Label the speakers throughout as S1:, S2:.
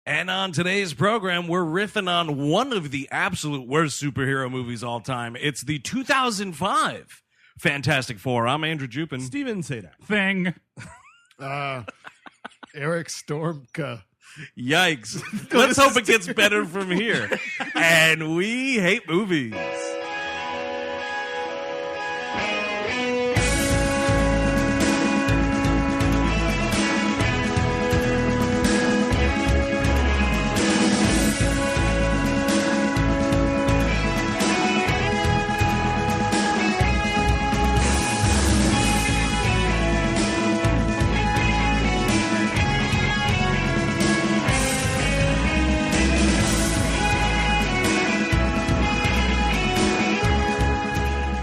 S1: And on today's program, we're riffing on one of the absolute worst superhero movies all time. It's the 2005 Fantastic Four. I'm Andrew Jupin.
S2: Steven Sadak.
S3: Thing.
S4: Eric Stormka.
S1: Yikes. Let's hope it gets better from here. And we hate movies.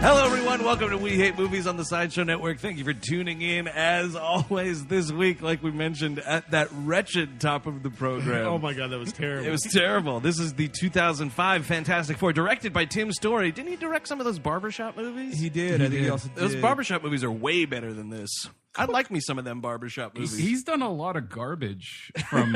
S1: Hello, everyone. Welcome to We Hate Movies on the Sideshow Network. Thank you for tuning in, as always, this week, like we mentioned, at that wretched top of the program.
S4: Oh, my God, that was terrible.
S1: It was terrible. This is the 2005 Fantastic Four, directed by Tim Story. Didn't he direct some of those barbershop movies?
S2: He did. I think he also did.
S1: Those barbershop movies are way better than this. I like me some of them barbershop movies.
S3: He's done a lot of garbage from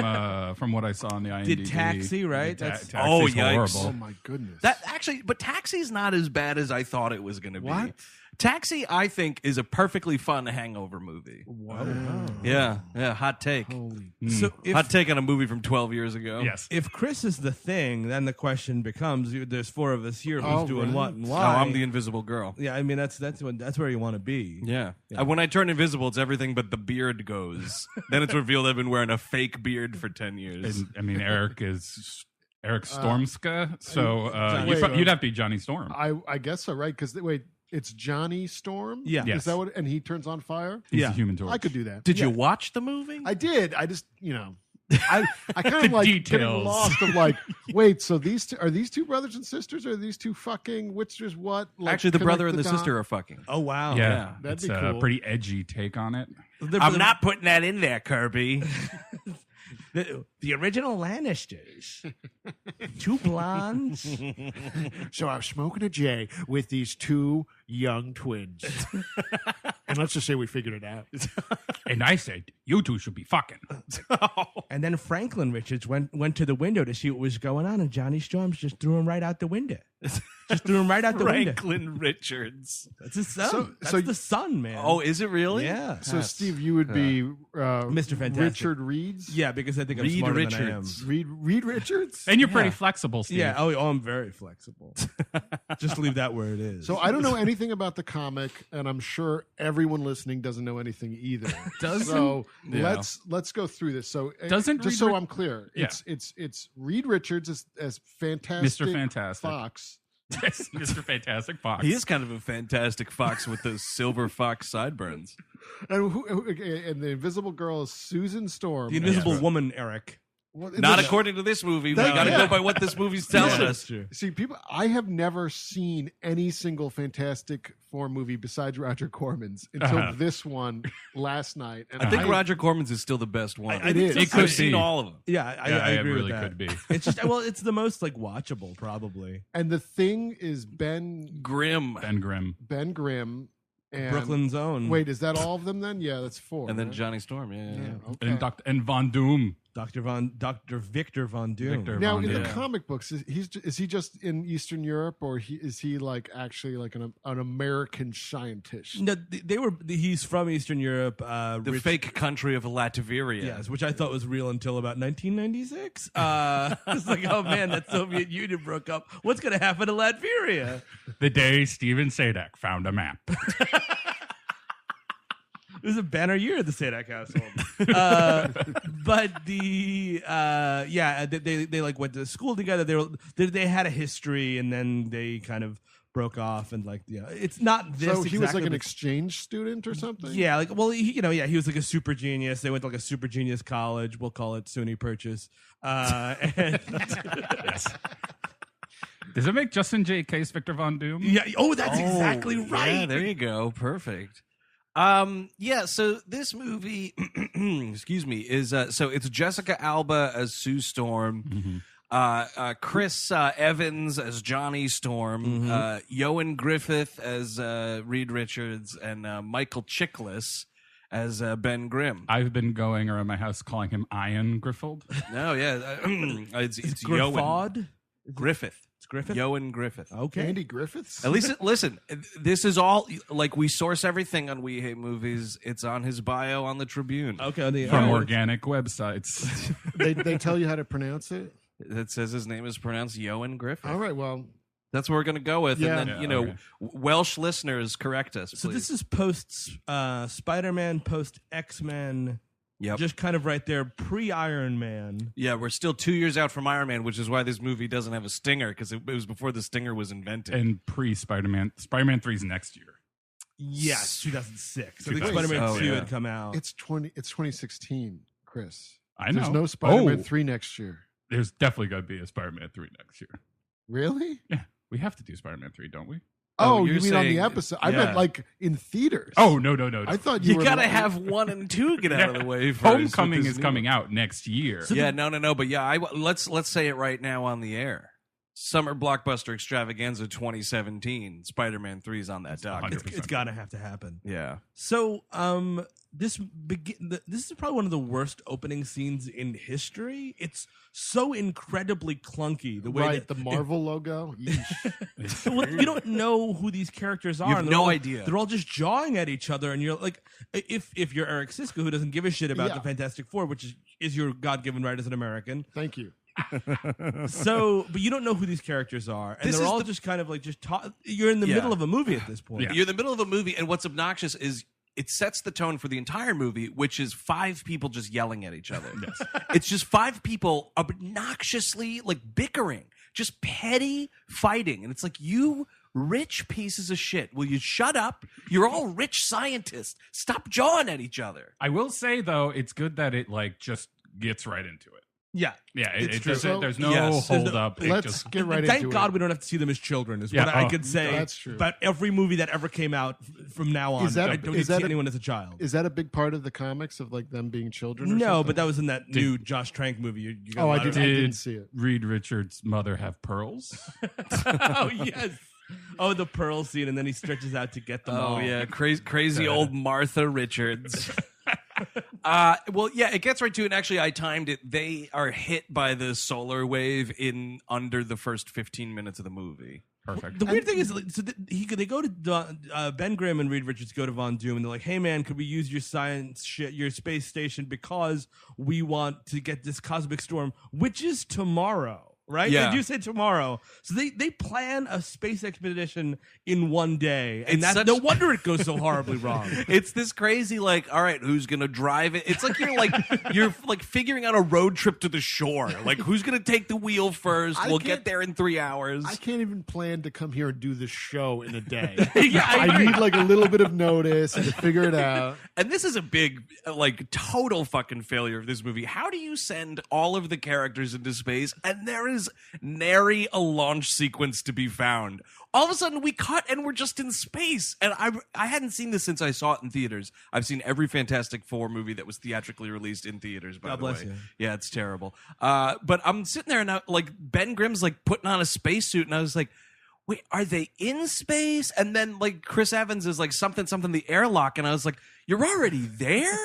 S3: what I saw on the IMDb.
S2: Did Taxi, right?
S3: Taxi's
S1: Oh, yikes.
S3: horrible.
S4: Oh, my goodness.
S1: That actually, but Taxi's not as bad as I thought it was going to be.
S4: What?
S1: Taxi, I think, is a perfectly fun hangover movie.
S4: Wow.
S1: Yeah, hot take.
S4: Holy.
S2: So
S1: Hot take on a movie from 12 years ago.
S3: Yes.
S2: if Chris is the thing, then the question becomes: there's four of us here. Who's doing
S4: right.
S2: what and
S1: Oh,
S2: why?
S1: I'm the invisible girl.
S2: Yeah, I mean that's where you want to be.
S1: Yeah. When I turn invisible, it's everything but the beard goes. Then it's revealed I've been wearing a fake beard for 10 years.
S3: And, I mean, Eric Stormska, so
S4: Wait,
S3: you'd have to be Johnny Storm.
S4: I guess so, right? Because, wait, it's Johnny Storm?
S2: Yeah.
S3: Yes.
S4: Is that what? And he turns on fire?
S3: He's
S2: yeah.
S3: a Human Torch.
S4: I could do that.
S1: Did you watch the movie?
S4: I did. I just, I kind of like getting
S3: details.
S4: lost of like, wait, so are these two brothers and sisters? Or are these two fucking, which is what? Like,
S1: Actually, the brother and
S4: connect
S1: the
S4: dot?
S1: sister are fucking.
S2: Oh wow.
S3: Yeah,
S4: That'd
S3: it's
S4: be
S3: a
S4: cool.
S3: pretty edgy take on it.
S1: I'm not putting that in there, Kirby.
S2: The original Lannisters. Two blondes.
S4: So I was smoking a J with these two young twins. And let's just say we figured it out.
S3: And I said, you two should be fucking.
S2: And then Franklin Richards went to the window to see what was going on, and Johnny Storms just threw him right out the window. Just threw him right out the window.
S1: Franklin Richards.
S2: That's his son. That's the son, man.
S1: Oh, is it really?
S2: yeah.
S4: So, Steve, you would be
S2: Mr. Fantastic.
S4: Richard Reeds?
S2: Yeah, because I think I'm
S1: Reed
S2: smarter
S1: Richards.
S2: than I am.
S4: Reed Richards?
S3: And you're pretty flexible, Steve.
S2: Yeah. Oh, I'm very flexible. Just leave that where it is.
S4: So I don't know anything about the comic, and I'm sure everyone listening doesn't know anything either. So
S1: Yeah.
S4: let's go through this. So
S3: Doesn't
S4: just
S3: Reed
S4: so
S3: Rich-
S4: I'm clear,
S3: Yeah.
S4: it's Reed Richards as Fantastic
S3: Mr. Fantastic.
S4: Fox.
S3: Yes, Mr. Fantastic Fox.
S1: He is kind of a fantastic fox with those silver fox sideburns.
S4: And the Invisible Girl is Susan Storm.
S2: the Invisible Woman, Eric.
S4: Well,
S1: Not
S4: this-
S1: according to this movie. We
S4: That-
S1: got to
S4: yeah.
S1: go by what this movie's telling
S2: Yeah,
S1: us.
S2: that's true.
S4: See, people, I have never seen any single Fantastic Four movie besides Roger Corman's until this one last night. And
S1: I think Roger Corman's is still the best one.
S4: It is.
S3: It could
S1: I've seen
S3: be.
S1: all of them.
S2: Yeah, I agree
S3: really
S2: with that.
S3: could be.
S2: It's just it's the most like watchable probably.
S4: And the Thing is Ben
S1: Grim.
S3: Ben Grimm.
S4: Grimm. And
S2: Brooklyn's own.
S4: Wait, is that all of them then? Yeah, that's four.
S1: And then
S4: right?
S1: Johnny Storm. Yeah.
S4: Okay.
S3: And Von Doom.
S2: Dr. Victor Von Doom.
S3: Victor
S4: Now,
S3: Von
S4: in
S3: Doom.
S4: the comic books, is he just in Eastern Europe, or is he like actually like an American scientist?
S2: No, he's from Eastern Europe.
S1: The fake country of Latveria.
S2: Yes, which I thought was real until about 1996. It's like, oh man, that Soviet Union broke up. What's going to happen to Latveria?
S3: The day Steven Sadak found a map.
S2: It was a banner year at the Sadak household. But they like went to school together. They had a history, and then they kind of broke off, and like it's not this.
S4: So he was like
S2: exactly,
S4: an exchange student or something.
S2: Yeah, like he was like a super genius. They went to like a super genius college. We'll call it SUNY Purchase. And
S3: Yes. Does it make Justin J. Case Victor Von Doom?
S2: yeah. Oh, that's exactly right.
S1: Yeah, there you go. Perfect. So this movie, excuse me, is so it's Jessica Alba as Sue Storm, Chris Evans as Johnny Storm, Ioan Gruffudd as Reed Richards, and Michael Chiklis as Ben Grimm.
S3: I've been going around my house calling him Ioan Gruffudd.
S1: No, yeah, it's Ioan
S2: Gruffudd?
S1: Griffith.
S2: It's Griffith?
S1: Ioan Griffith.
S2: Okay.
S4: Andy Griffiths.
S1: At least, listen, this is all, like, we source everything on We Hate Movies. It's on his bio on the Tribune.
S2: Okay.
S3: From organic websites.
S4: they tell you how to pronounce it.
S1: It says his name is pronounced Ioan Griffith.
S4: All right. Well,
S1: that's what we're going to go with.
S4: Yeah.
S1: And then,
S3: Yeah, okay.
S1: Welsh listeners, correct us, please.
S2: So this is post Spider-Man, post X-Men.
S1: Yep.
S2: Just kind of right there, pre-Iron Man.
S1: Yeah, we're still 2 years out from Iron Man, which is why this movie doesn't have a stinger, because it was before the stinger was invented.
S3: And pre-Spider-Man. Spider-Man 3's next year.
S2: Yes, 2006. I think
S3: 2006.
S2: Spider-Man 2
S1: yeah.
S2: had come out.
S4: it's 2016, Chris.
S3: I know.
S4: There's no Spider-Man
S3: Oh.
S4: 3 next year.
S3: There's definitely going to be a Spider-Man 3 next year.
S4: Really?
S3: Yeah, we have to do Spider-Man 3, don't we?
S4: Oh,
S1: you're
S4: you mean on the
S1: saying-
S4: episode? I
S1: yeah.
S4: meant like in theaters.
S3: Oh, no.
S4: I thought you
S1: You
S4: were
S1: gotta
S4: like-
S1: have 1 and 2 get out of the way first.
S3: Homecoming
S1: with
S3: is
S1: this
S3: coming
S1: new-
S3: out next year.
S1: Yeah, no. But yeah, let's say it right now on the air. Summer Blockbuster Extravaganza 2017. Spider-Man 3 is on that docket.
S3: 100%.
S2: It's gotta have to happen.
S1: Yeah.
S2: So, this is probably one of the worst opening scenes in history. It's so incredibly clunky. The way
S4: right,
S2: that
S4: the Marvel logo. Yeesh.
S2: well, you don't know who these characters are.
S1: You have
S2: and they're
S1: no
S2: all-
S1: idea.
S2: They're all just jawing at each other, and you're like, if you're Eric Siska, who doesn't give a shit about
S4: Yeah.
S2: the Fantastic Four, which is your God-given right as an American.
S4: Thank you.
S2: So, but you don't know who these characters are, and
S1: This
S2: they're
S1: is
S2: all
S1: the-
S2: just kind of like you're in the
S1: Yeah.
S2: middle of a movie at this point.
S3: Yeah.
S1: You're in the middle of a movie, and what's obnoxious is it sets the tone for the entire movie, which is 5 people just yelling at each other. It's just 5 people obnoxiously bickering, just petty fighting. And it's like, you rich pieces of shit. Will you shut up? You're all rich scientists. Stop jawing at each other.
S3: I will say, though, it's good that it just gets right into it.
S2: Yeah.
S3: Yeah,
S4: It's
S3: it
S4: true.
S3: doesn't.
S4: So-
S3: There's no
S1: Yes.
S3: hold up. It
S4: Let's
S3: just,
S4: get right
S2: Thank
S4: into
S2: God
S4: it.
S2: we don't have to see them as children. Is
S3: Yeah,
S2: what I
S3: oh,
S2: could say
S4: that's true.
S2: about every movie that ever came out from now on.
S4: Is that-
S2: I don't
S4: is
S2: need to
S4: that
S2: see
S4: a-
S2: anyone as a child.
S4: Is that a big part of the comics of them being children? Or
S2: No,
S4: something?
S2: but that was in that new Josh Trank movie. You got
S4: Oh,
S2: a
S4: I
S2: lot of-
S4: didn't see it.
S3: Reed Richards' mother have pearls?
S2: Oh yes. Oh, the pearl scene, and then he stretches out to get them all.
S1: Oh, yeah. Crazy old Martha Richards. Well, yeah, it gets right to it. And actually, I timed it. They are hit by the solar wave in under the first 15 minutes of the movie.
S3: Perfect.
S2: The weird thing is, so they go to Ben Grimm and Reed Richards go to Von Doom, and they're like, "Hey, man, could we use your science shit, your space station, because we want to get this cosmic storm, which is tomorrow." Right?
S1: Yeah.
S2: They do say tomorrow. So they plan a space expedition in one day. And
S1: It's such-
S2: no wonder it goes so horribly wrong.
S1: It's this crazy, all right, who's gonna drive it? It's like you're figuring out a road trip to the shore. Like, who's gonna take the wheel first?
S4: I
S1: We'll
S4: can't-
S1: get there in 3 hours.
S4: I can't even plan to come here and do this show in a day.
S2: Yeah,
S4: I need a little bit of notice and to figure it out.
S1: And this is a big, total fucking failure of this movie. How do you send all of the characters into space and there is nary a launch sequence to be found? All of a sudden we cut and we're just in space. And I hadn't seen this since I saw it in theaters. I've seen every Fantastic Four movie that was theatrically released in theaters, by
S2: God
S1: the
S2: bless
S1: way.
S2: you.
S1: Yeah, it's terrible. But I'm sitting there and Ben Grimm's putting on a spacesuit and I was like, wait, are they in space? And then Chris Evans is something the airlock, and I was like, you're already there?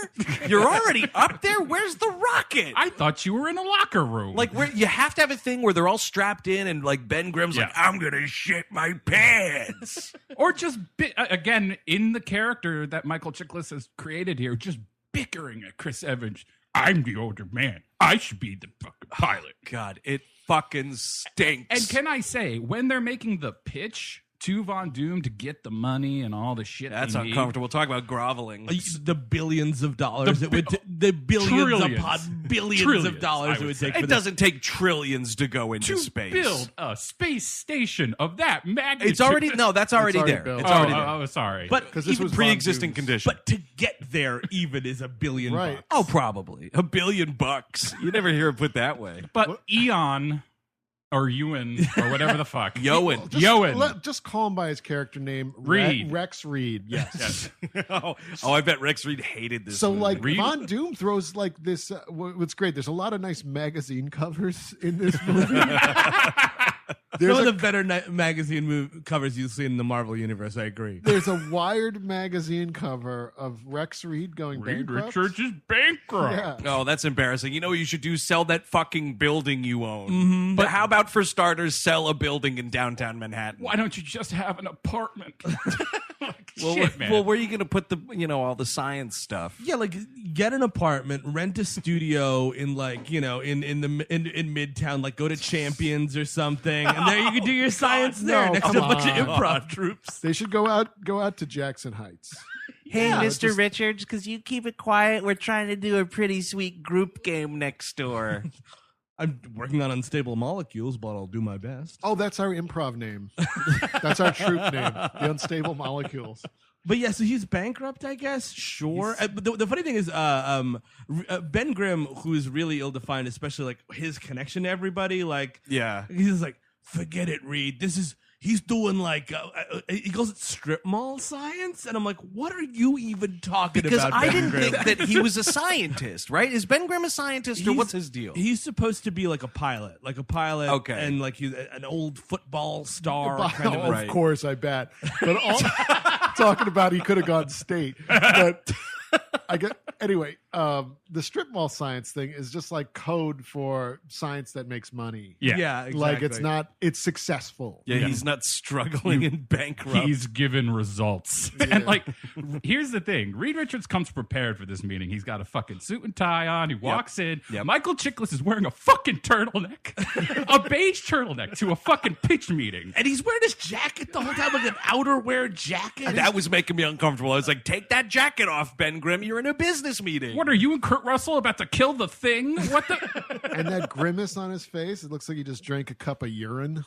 S1: You're already up there? Where's the rocket?
S3: I thought you were in a locker room.
S1: Where you have to have a thing where they're all strapped in, and Ben Grimm's
S3: Yeah.
S1: I'm gonna shit my pants.
S3: Or just, again, in the character that Michael Chiklis has created here, just bickering at Chris Evans. I'm the older man. I should be the fucking pilot.
S1: God, it fucking stinks.
S3: And can I say, when they're making the pitch to Von Doom to get the money and all the shit
S1: that's
S3: they need,
S1: uncomfortable. Talk about groveling.
S2: The billions of dollars the billions
S3: Trillions.
S2: upon billions
S3: Trillions,
S2: of dollars
S3: I
S2: it
S3: would
S2: would
S3: say.
S2: take for
S1: It doesn't take trillions to go into
S3: to
S1: space.
S3: build a space station of that magnitude.
S1: It's already that's already
S4: already
S1: there.
S4: built.
S1: It's already there.
S3: Oh, sorry.
S2: But
S4: 'Cause this
S2: even
S4: was Von
S1: Pre-existing
S4: Doom's.
S1: condition.
S2: But to get there even is $1 billion.
S4: Right.
S2: bucks.
S1: Oh, probably $1 billion. You never hear it put that way.
S3: But Ioan or Ewan or whatever the fuck.
S1: Ioan.
S4: Just call him by his character name,
S3: Reed.
S4: Rex Reed. Yes.
S3: Yes.
S1: oh, I bet Rex Reed hated this.
S4: So
S1: movie.
S3: Reed?
S4: Von Doom throws this. What's great? There's a lot of nice magazine covers in this movie. There's
S2: Some of
S4: a
S2: the better magazine covers you've seen in the Marvel universe. I agree.
S4: There's a Wired magazine cover of Rex Reed going
S3: Reed
S4: bankrupt.
S3: Richards is bankrupt.
S4: Yeah.
S1: Oh, that's embarrassing. You know what you should do? Sell that fucking building you own.
S2: Mm-hmm.
S1: But how about, for starters, sell a building in downtown Manhattan?
S3: Why don't you just have an apartment? Like,
S1: Well,
S3: shit, man.
S1: well, where are you going to put the, all the science stuff?
S2: Yeah, like get an apartment, rent a studio in like in Midtown, like go to Champions or something, and there you can do your science there
S4: no,
S2: next
S4: come
S2: to a bunch of
S4: on.
S2: improv troops.
S4: They should go out to Jackson Heights.
S1: Hey,
S4: Yeah,
S1: Mr.
S4: just-
S1: Richards, because you keep it quiet, we're trying to do a pretty sweet group game next door.
S2: I'm working on Unstable Molecules, but I'll do my best.
S4: Oh, that's our improv name. That's our troupe name, the Unstable Molecules.
S2: But yeah, so he's bankrupt, I guess. Sure. But the funny thing is, Ben Grimm, who is really ill-defined, especially like his connection to everybody, like
S1: Yeah.
S2: he's just like, forget it, Reed. He's doing like he calls it strip mall science, and I'm like, what are you even talking
S1: Because
S2: about?
S1: I
S2: Ben
S1: didn't
S2: Grimm?
S1: think that he was a scientist, right? Is Ben Grimm a scientist, or what's his deal?
S2: He's supposed to be like a pilot,
S1: Okay.
S2: and like he's an old football star. Kind of.
S4: Of course, I bet. But talking about he could have gone state. But I get anyway. The strip mall science thing is just like code for science that makes money.
S3: yeah.
S2: Exactly.
S4: Like it's successful.
S1: Yeah, he's not struggling and bankrupt.
S3: He's given results. And like, here's the thing. Reed Richards comes prepared for this meeting. He's got a fucking suit and tie on. He walks in.
S1: Yep.
S3: Michael Chiklis is wearing a fucking turtleneck. A beige turtleneck to a fucking pitch meeting.
S2: And he's wearing his jacket the whole time, like an outerwear jacket.
S1: That was making me uncomfortable. I was like, take that jacket off, Ben Grimm. You're in a business meeting.
S3: What are you and Kurt Russell about to kill the Thing? What the?
S4: And that grimace on his face, it looks like he just drank a cup of urine.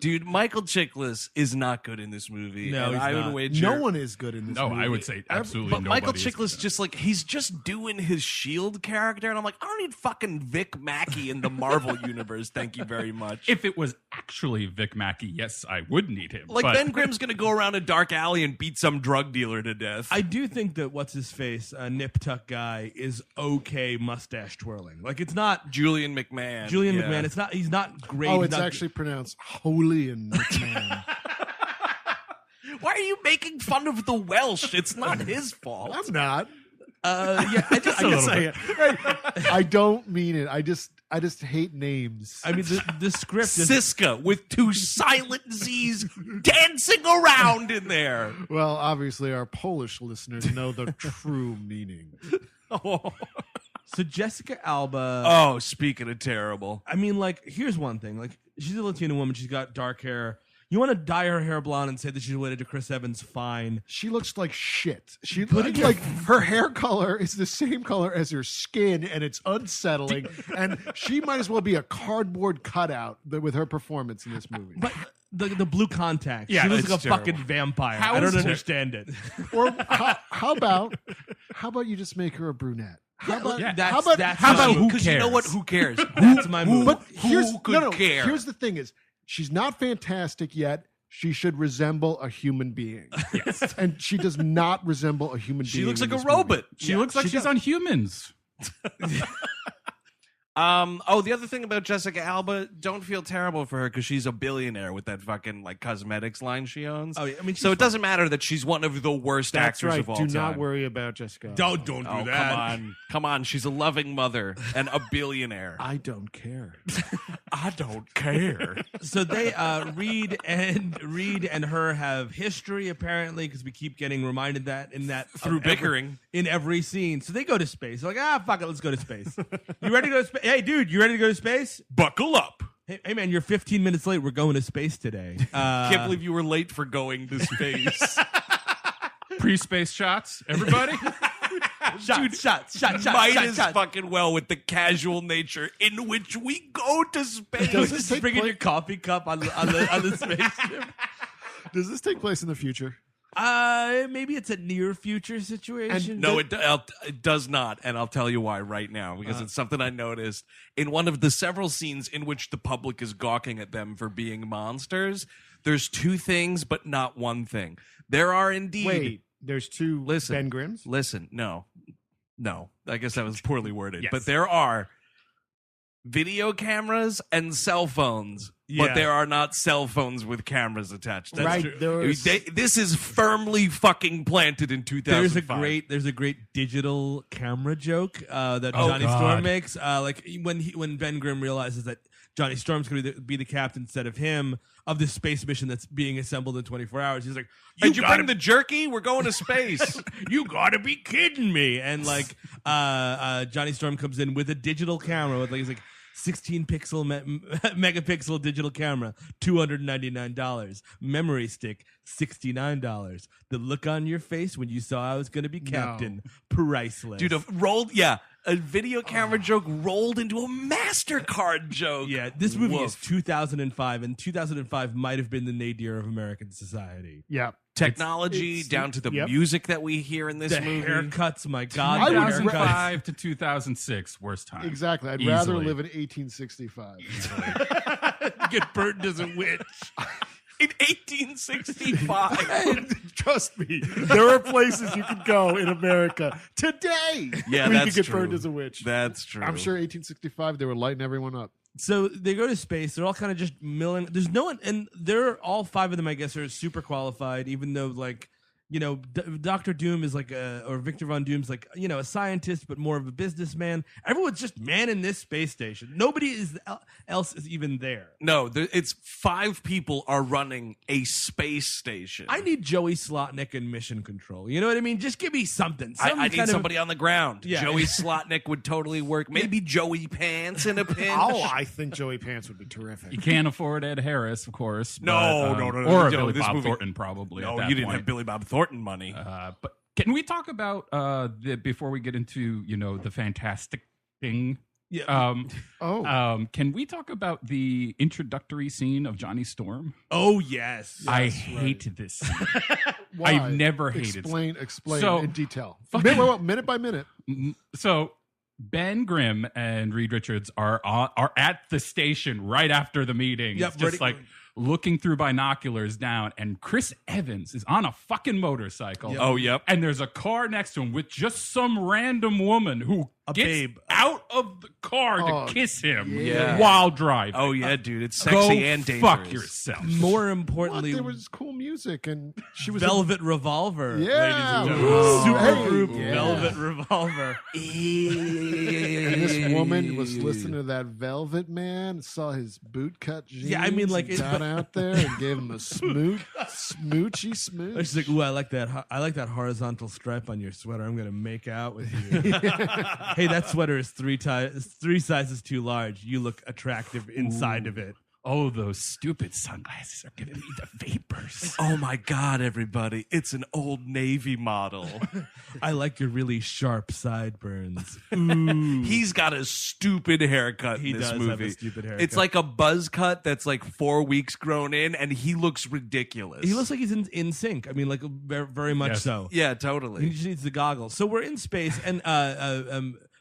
S1: Dude, Michael Chiklis is not good in this movie.
S2: No,
S1: and
S2: he's
S1: I would
S2: not.
S1: wager.
S4: No one is good in this
S3: No,
S4: movie.
S3: I would say absolutely
S1: But
S3: nobody
S1: Michael
S3: is
S1: Chiklis
S3: good.
S1: just like, he's just doing his Shield character, and I'm like, I don't need fucking Vic Mackey in the Marvel universe. Thank you very much.
S3: If it was actually Vic Mackey, yes, I would need him.
S1: Like,
S3: but
S1: Ben Grimm's gonna go around a dark alley and beat some drug dealer to death.
S2: I do think that what's his face, Nip Tuck guy, is okay mustache twirling. Like it's not
S1: Julian McMahon.
S2: Julian
S1: Yeah.
S2: McMahon. It's not. He's not great.
S4: Oh,
S2: He's
S4: it's
S2: not-
S4: actually pronounced Julian McMahon.
S1: Why are you making fun of the Welsh? It's not his fault.
S4: I'm not.
S2: Yeah, I just.
S3: a little bit.
S4: I don't mean it. I just hate names.
S2: I mean, the script is.
S1: Siska with two silent Z's dancing around in there.
S4: Well, obviously, our Polish listeners know the true meaning.
S2: So Jessica Alba.
S1: Oh, speaking of terrible.
S2: I mean, like, here's one thing. Like, she's a Latina woman. She's got dark hair. You want to dye her hair blonde and say that she's related to Chris Evans? Fine.
S4: She looks like shit. She like her hair color is the same color as her skin, and it's unsettling. And she might as well be a cardboard cutout with her performance in this movie.
S2: But the blue contacts.
S3: Yeah,
S2: she looks
S3: it's
S2: like a
S3: terrible.
S2: fucking vampire.
S3: How
S2: I
S3: is
S2: don't
S3: it-
S2: understand it.
S4: Or how about you just make her a brunette? How about
S3: Yeah,
S2: that's-
S4: how about
S2: that's
S4: how
S2: my
S4: about
S2: move.
S1: Because you know what? Who cares?
S2: That's my move.
S4: But
S1: Who could care?
S4: Here's the thing: is she's not fantastic yet. She should resemble a human being. Yes, and she does not resemble a human being.
S1: She looks
S4: in
S1: like a
S4: this movie.
S1: robot.
S3: She looks like
S4: she
S3: she's
S4: does.
S3: on Humans.
S1: The other thing about Jessica Alba, don't feel terrible for her because she's a billionaire with that fucking like cosmetics line she owns.
S2: Oh, yeah, I mean,
S1: so
S2: she's
S1: it doesn't matter that she's one of the worst
S4: That's
S1: actors
S4: right.
S1: of all
S4: Do
S1: time.
S4: not worry about Jessica.
S2: Don't do
S1: Oh,
S2: that.
S1: come on! She's a loving mother and a billionaire.
S4: I don't care.
S1: I don't care.
S2: So they Reed and her have history apparently because we keep getting reminded that
S1: Through bickering.
S2: in every scene. So they go to space. They're like, fuck it, let's go to space. You ready to go to space? Hey, dude, you ready to go to space?
S1: Buckle up!
S2: Hey, man, you're 15 minutes late. We're going to space today.
S1: Can't believe you were late for going to space.
S3: Pre-space shots, everybody.
S2: shots.
S1: Might as fucking well with the casual nature in which we go to space.
S4: Does this
S2: Just
S4: take
S2: bringing
S4: place-
S2: your coffee cup on the spaceship.
S4: Does this take place in the future?
S2: Maybe it's a near future situation.
S1: No, it does not, and I'll tell you why right now, because it's something I noticed in one of the several scenes in which the public is gawking at them for being monsters. There's two things, but not one thing. There are indeed...
S4: Wait, there's two
S1: Listen.
S4: Ben Grimms?
S1: Listen, no. I guess that was poorly worded.
S3: Yes.
S1: But there are video cameras and cell phones but there are not cell phones with cameras attached.
S4: Right.
S1: This is firmly fucking planted in 2005.
S2: There's a great digital camera joke that Johnny Storm makes. Like when Ben Grimm realizes that Johnny Storm's going to be the captain instead of him of this space mission that's being assembled in 24 hours. He's like,
S1: Did you bring the jerky? We're going to space.
S2: You gotta be kidding me. And like Johnny Storm comes in with a digital camera with he's like 16 megapixel digital camera, $299. Memory stick, $69. The look on your face when you saw I was going to be captain, priceless.
S1: Dude, a video camera joke rolled into a MasterCard joke.
S2: Yeah, this movie is 2005, and 2005 might have been the nadir of American society.
S4: Yeah.
S1: Technology down to the music that we hear in this movie.
S2: Haircuts, my God.
S3: 2005 to 2006, worst time.
S4: Exactly. I'd rather live in 1865.
S2: Get burned as a witch.
S1: In 1865.
S4: Trust me, there are places you could go in America today where you could get burned as a witch.
S1: That's true.
S4: I'm sure 1865 they were lighting everyone up.
S2: So they go to space. They're all kind of just milling. There's no one, and they're all five of them, I guess, are super qualified. Even though, like, you know, Dr. Doom is like or Victor Von Doom's like, you know, a scientist, but more of a businessman. Everyone's just manning this space station. Nobody else is even there.
S1: No, it's 5 people are running a space station.
S2: I need Joey Slotnick in mission control. You know what I mean? Just give me something.
S1: I need somebody on the ground.
S2: Yeah.
S1: Joey Slotnick would totally work. Maybe Joey Pants in a pinch.
S4: Oh, I think Joey Pants would be terrific.
S3: You can't afford Ed Harris, of course.
S1: No.
S3: Or Billy Bob Thornton, probably.
S1: No,
S3: at that
S1: you didn't
S3: point.
S1: have Billy Bob Thornton money.
S3: But can we talk about before we get into the fantastic thing?
S2: Yeah.
S3: Can we talk about the introductory scene of Johnny Storm?
S2: Oh yes.
S3: I hate this scene.
S4: Why?
S3: I've never hated
S4: Explain
S3: So,
S4: in detail.
S3: fucking-
S4: Minute by minute.
S3: So Ben Grimm and Reed Richards are at the station right after the meeting.
S2: Yep,
S3: It's just
S2: ready-
S3: like looking through binoculars down, and Chris Evans is on a fucking motorcycle.
S2: Yep.
S1: Oh, yep.
S3: And there's a car next to him with just some random woman who gets
S2: babe.
S3: out of the car
S4: Oh,
S3: to kiss him
S1: yeah.
S3: while driving.
S1: Oh, yeah, dude. It's sexy
S3: Go
S1: and dangerous.
S3: fuck yourself.
S2: More
S4: What?
S2: importantly,
S4: There was cool music, and she was
S2: Velvet Revolver.
S4: Yeah.
S2: ladies and
S4: Ooh.
S2: gentlemen. Super
S4: Hey,
S2: group
S4: yeah.
S2: Velvet Revolver.
S4: And this woman was listening to that Velvet Man, saw his bootcut jeans.
S2: Yeah, I mean, like,
S4: and got out there and gave him a smoochy smooch.
S2: She's like, "Ooh, I like that. I like that horizontal stripe on your sweater. I'm gonna make out with you." Hey, that sweater is 3 sizes too large. You look attractive inside of it.
S3: Oh, those stupid sunglasses are giving me the vapors.
S1: Oh, my God, everybody. It's an Old Navy model.
S2: I like your really sharp sideburns.
S1: He's got a stupid haircut
S2: He
S1: in this
S2: does
S1: movie.
S2: have a stupid haircut.
S1: It's like a buzz cut that's like 4 weeks grown in, and he looks ridiculous.
S2: He looks like he's in sync. I mean, like very much
S3: Yes.
S2: so.
S1: Yeah,
S2: He
S1: totally.
S2: just needs the goggles. So we're in space, and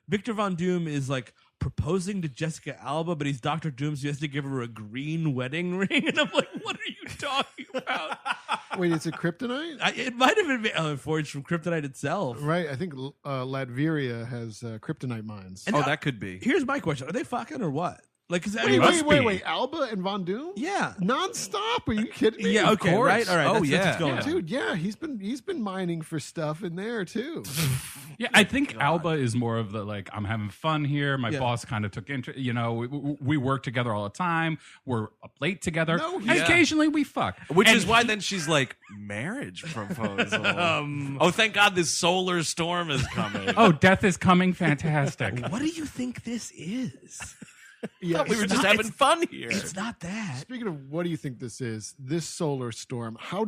S2: Victor Von Doom is like proposing to Jessica Alba, but he's Dr. Doom, so he has to give her a green wedding ring. And I'm like, what are you talking about?
S4: Wait, it's a kryptonite?
S2: It might have been forged from kryptonite itself.
S4: Right, I think Latveria has kryptonite mines.
S2: And
S1: Oh, that could be.
S2: Here's my question: are they fucking or what? Like, 'cause, I mean,
S4: Wait, Alba and Von Doom?
S2: Yeah.
S4: Non-stop? Are you kidding me?
S2: Yeah. Okay.
S1: course.
S2: Right. All right.
S1: Oh,
S2: That's what's going
S1: yeah.
S2: on.
S4: Dude, yeah, he's been mining for stuff in there too.
S3: Yeah, I think Alba is more of the like, I'm having fun here. My
S2: Yeah.
S3: boss kind of took interest. We work together all the time. We're up late together.
S4: No,
S3: And
S1: yeah.
S3: occasionally we fuck.
S1: Which
S3: And
S1: is why then she's like, marriage proposal. Oh, thank God this solar storm is coming.
S3: Oh, death is coming. Fantastic.
S2: What do you think this is?
S4: Yeah,
S1: we were
S4: it's
S1: just
S4: not-
S1: having fun here.
S2: It's not that.
S4: Speaking of, what do you think this is? This solar storm. How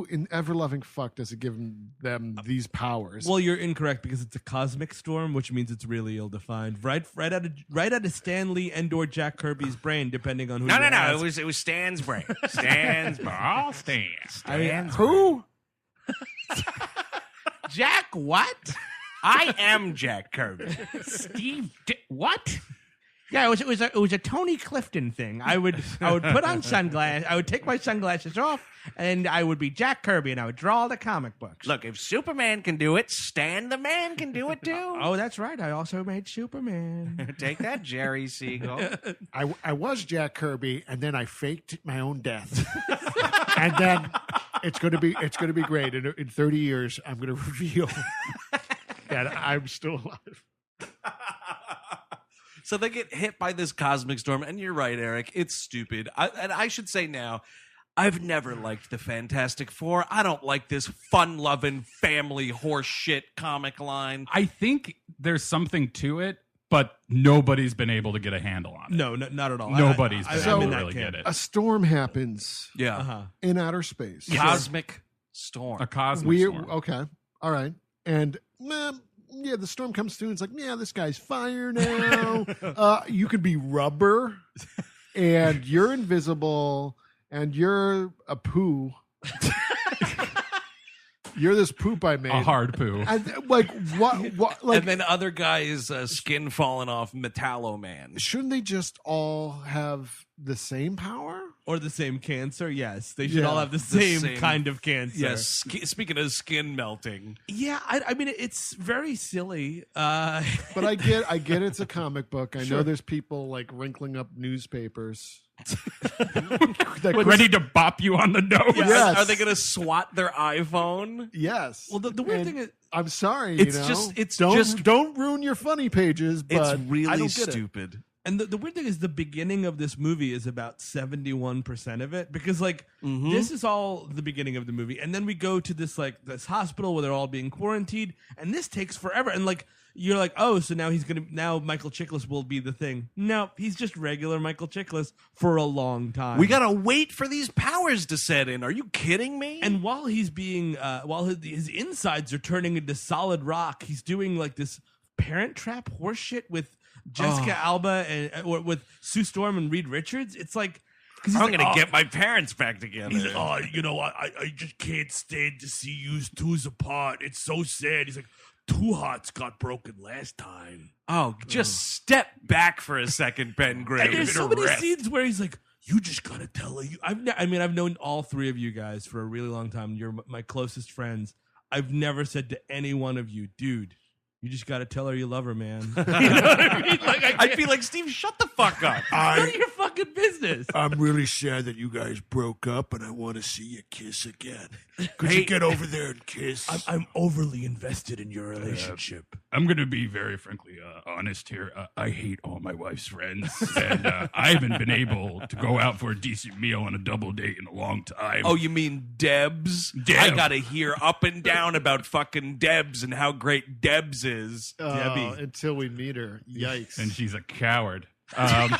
S4: in ever loving fuck does it give them these powers?
S2: Well, you're incorrect because it's a cosmic storm, which means it's really ill defined. Right out of Stan Lee and/or Jack Kirby's brain, depending on who.
S1: No.
S2: you ask.
S1: It was Stan's brain. Stan's brain.
S3: I'll stand.
S2: I mean,
S4: who?
S2: Jack? What?
S1: I am Jack Kirby.
S3: Steve, what?
S2: Yeah, it was a Tony Clifton thing. I would put on sunglasses. I would take my sunglasses off, and I would be Jack Kirby, and I would draw the comic books.
S1: Look, if Superman can do it, Stan the Man can do it too.
S2: Oh, that's right. I also made Superman.
S1: Take that, Jerry Siegel.
S4: I was Jack Kirby, and then I faked my own death, and then it's gonna be great. In 30 years, I'm gonna reveal that I'm still alive.
S1: So they get hit by this cosmic storm, and you're right, Eric. It's stupid. And I should say now, I've never liked the Fantastic Four. I don't like this fun-loving family horse shit comic line.
S3: I think there's something to it, but nobody's been able to get a handle on it.
S2: No, not at all.
S3: Nobody's been able
S2: in
S3: to
S2: that
S3: really
S2: camp.
S3: get it.
S4: A storm happens
S1: Yeah.
S4: in outer space.
S1: Cosmic storm.
S3: A cosmic storm.
S4: Okay, all right, and yeah, the storm comes through and it's like, yeah, this guy's fire now. You could be rubber, and you're invisible, and you're a poo. You're this poop I made.
S3: A hard poo.
S4: And, like, what? Like,
S1: And then other guys' skin falling off, Metallo Man.
S4: shouldn't they just all have the same power?
S2: Or the same cancer? Yes, they should
S4: Yeah,
S2: all have the same kind of cancer.
S1: Yes. Speaking of skin melting.
S2: Yeah, I mean, it's very silly.
S4: But I get it's a comic book. I know
S2: Sure.
S4: there's people like wrinkling up newspapers.
S3: Ready to bop you on the nose.
S4: Yes.
S1: Are they going to swat their iPhone?
S4: Yes.
S2: Well, the weird
S4: And
S2: thing is,
S4: I'm sorry.
S1: It's
S4: you know?
S1: just-
S4: don't ruin your funny pages. But
S1: It's
S4: I
S1: really
S4: don't get it.
S1: stupid.
S2: and the weird thing is, the beginning of this movie is about 71% of it, because like this is all the beginning of the movie, and then we go to this hospital where they're all being quarantined, and this takes forever, and like. You're like, oh, so now Michael Chiklis will be the thing. No, he's just regular Michael Chiklis for a long time.
S1: We got to wait for these powers to set in. Are you kidding me?
S2: And while he's being, while his insides are turning into solid rock, he's doing like this Parent Trap horseshit with Jessica Alba and or with Sue Storm and Reed Richards. It's like,
S1: I'm
S2: like,
S1: going to get my parents back together.
S2: He's like, oh, I just can't stand to see you twos apart. It's so sad. He's like, Two Hearts got broken last time.
S1: Oh, just step back for a second, Ben Grimm.
S2: And there's so many scenes where he's like, you just gotta tell her. I've known all three of you guys for a really long time. You're my closest friends. I've never said to any one of you, dude, you just gotta tell her you love her, man. You know what I mean? Like,
S1: I'd be like, Steve, shut the fuck up.
S2: none of your fucking business.
S5: I'm really sad that you guys broke up, and I want to see you kiss again. Could
S1: Hey.
S5: you get over there and kiss?
S2: I'm overly invested in your relationship.
S3: I'm going to be very frankly honest here. I hate all my wife's friends, and I haven't been able to go out for a decent meal on a double date in a long time.
S1: Oh, you mean Debs?
S3: Deb.
S1: I got to hear up and down about fucking Debs and how great Debs is.
S2: Debbie.
S4: Until we meet her. Yikes.
S3: And she's a coward.
S2: Yeah,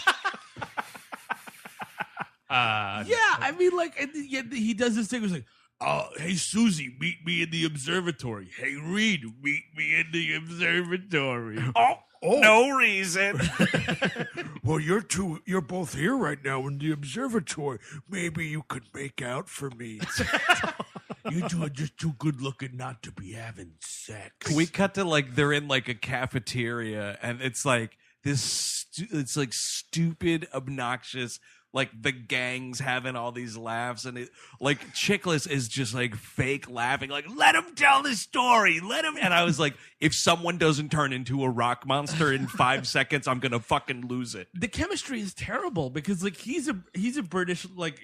S2: I mean, like, and yet he does this thing where he's like, hey, Susie, meet me in the observatory. Hey, Reed, meet me in the observatory.
S1: No reason.
S5: Well, you're both here right now in the observatory. Maybe you could make out for me.
S2: You two are just too good looking not to be having sex.
S1: We cut to like they're in like a cafeteria, and it's like this. It's like stupid, obnoxious. Like the gang's having all these laughs, and it like Chiklis is just like fake laughing, like let him tell the story, let him. And I was like, if someone doesn't turn into a rock monster in 5 seconds, I'm gonna fucking lose it.
S2: The chemistry is terrible because like he's a British like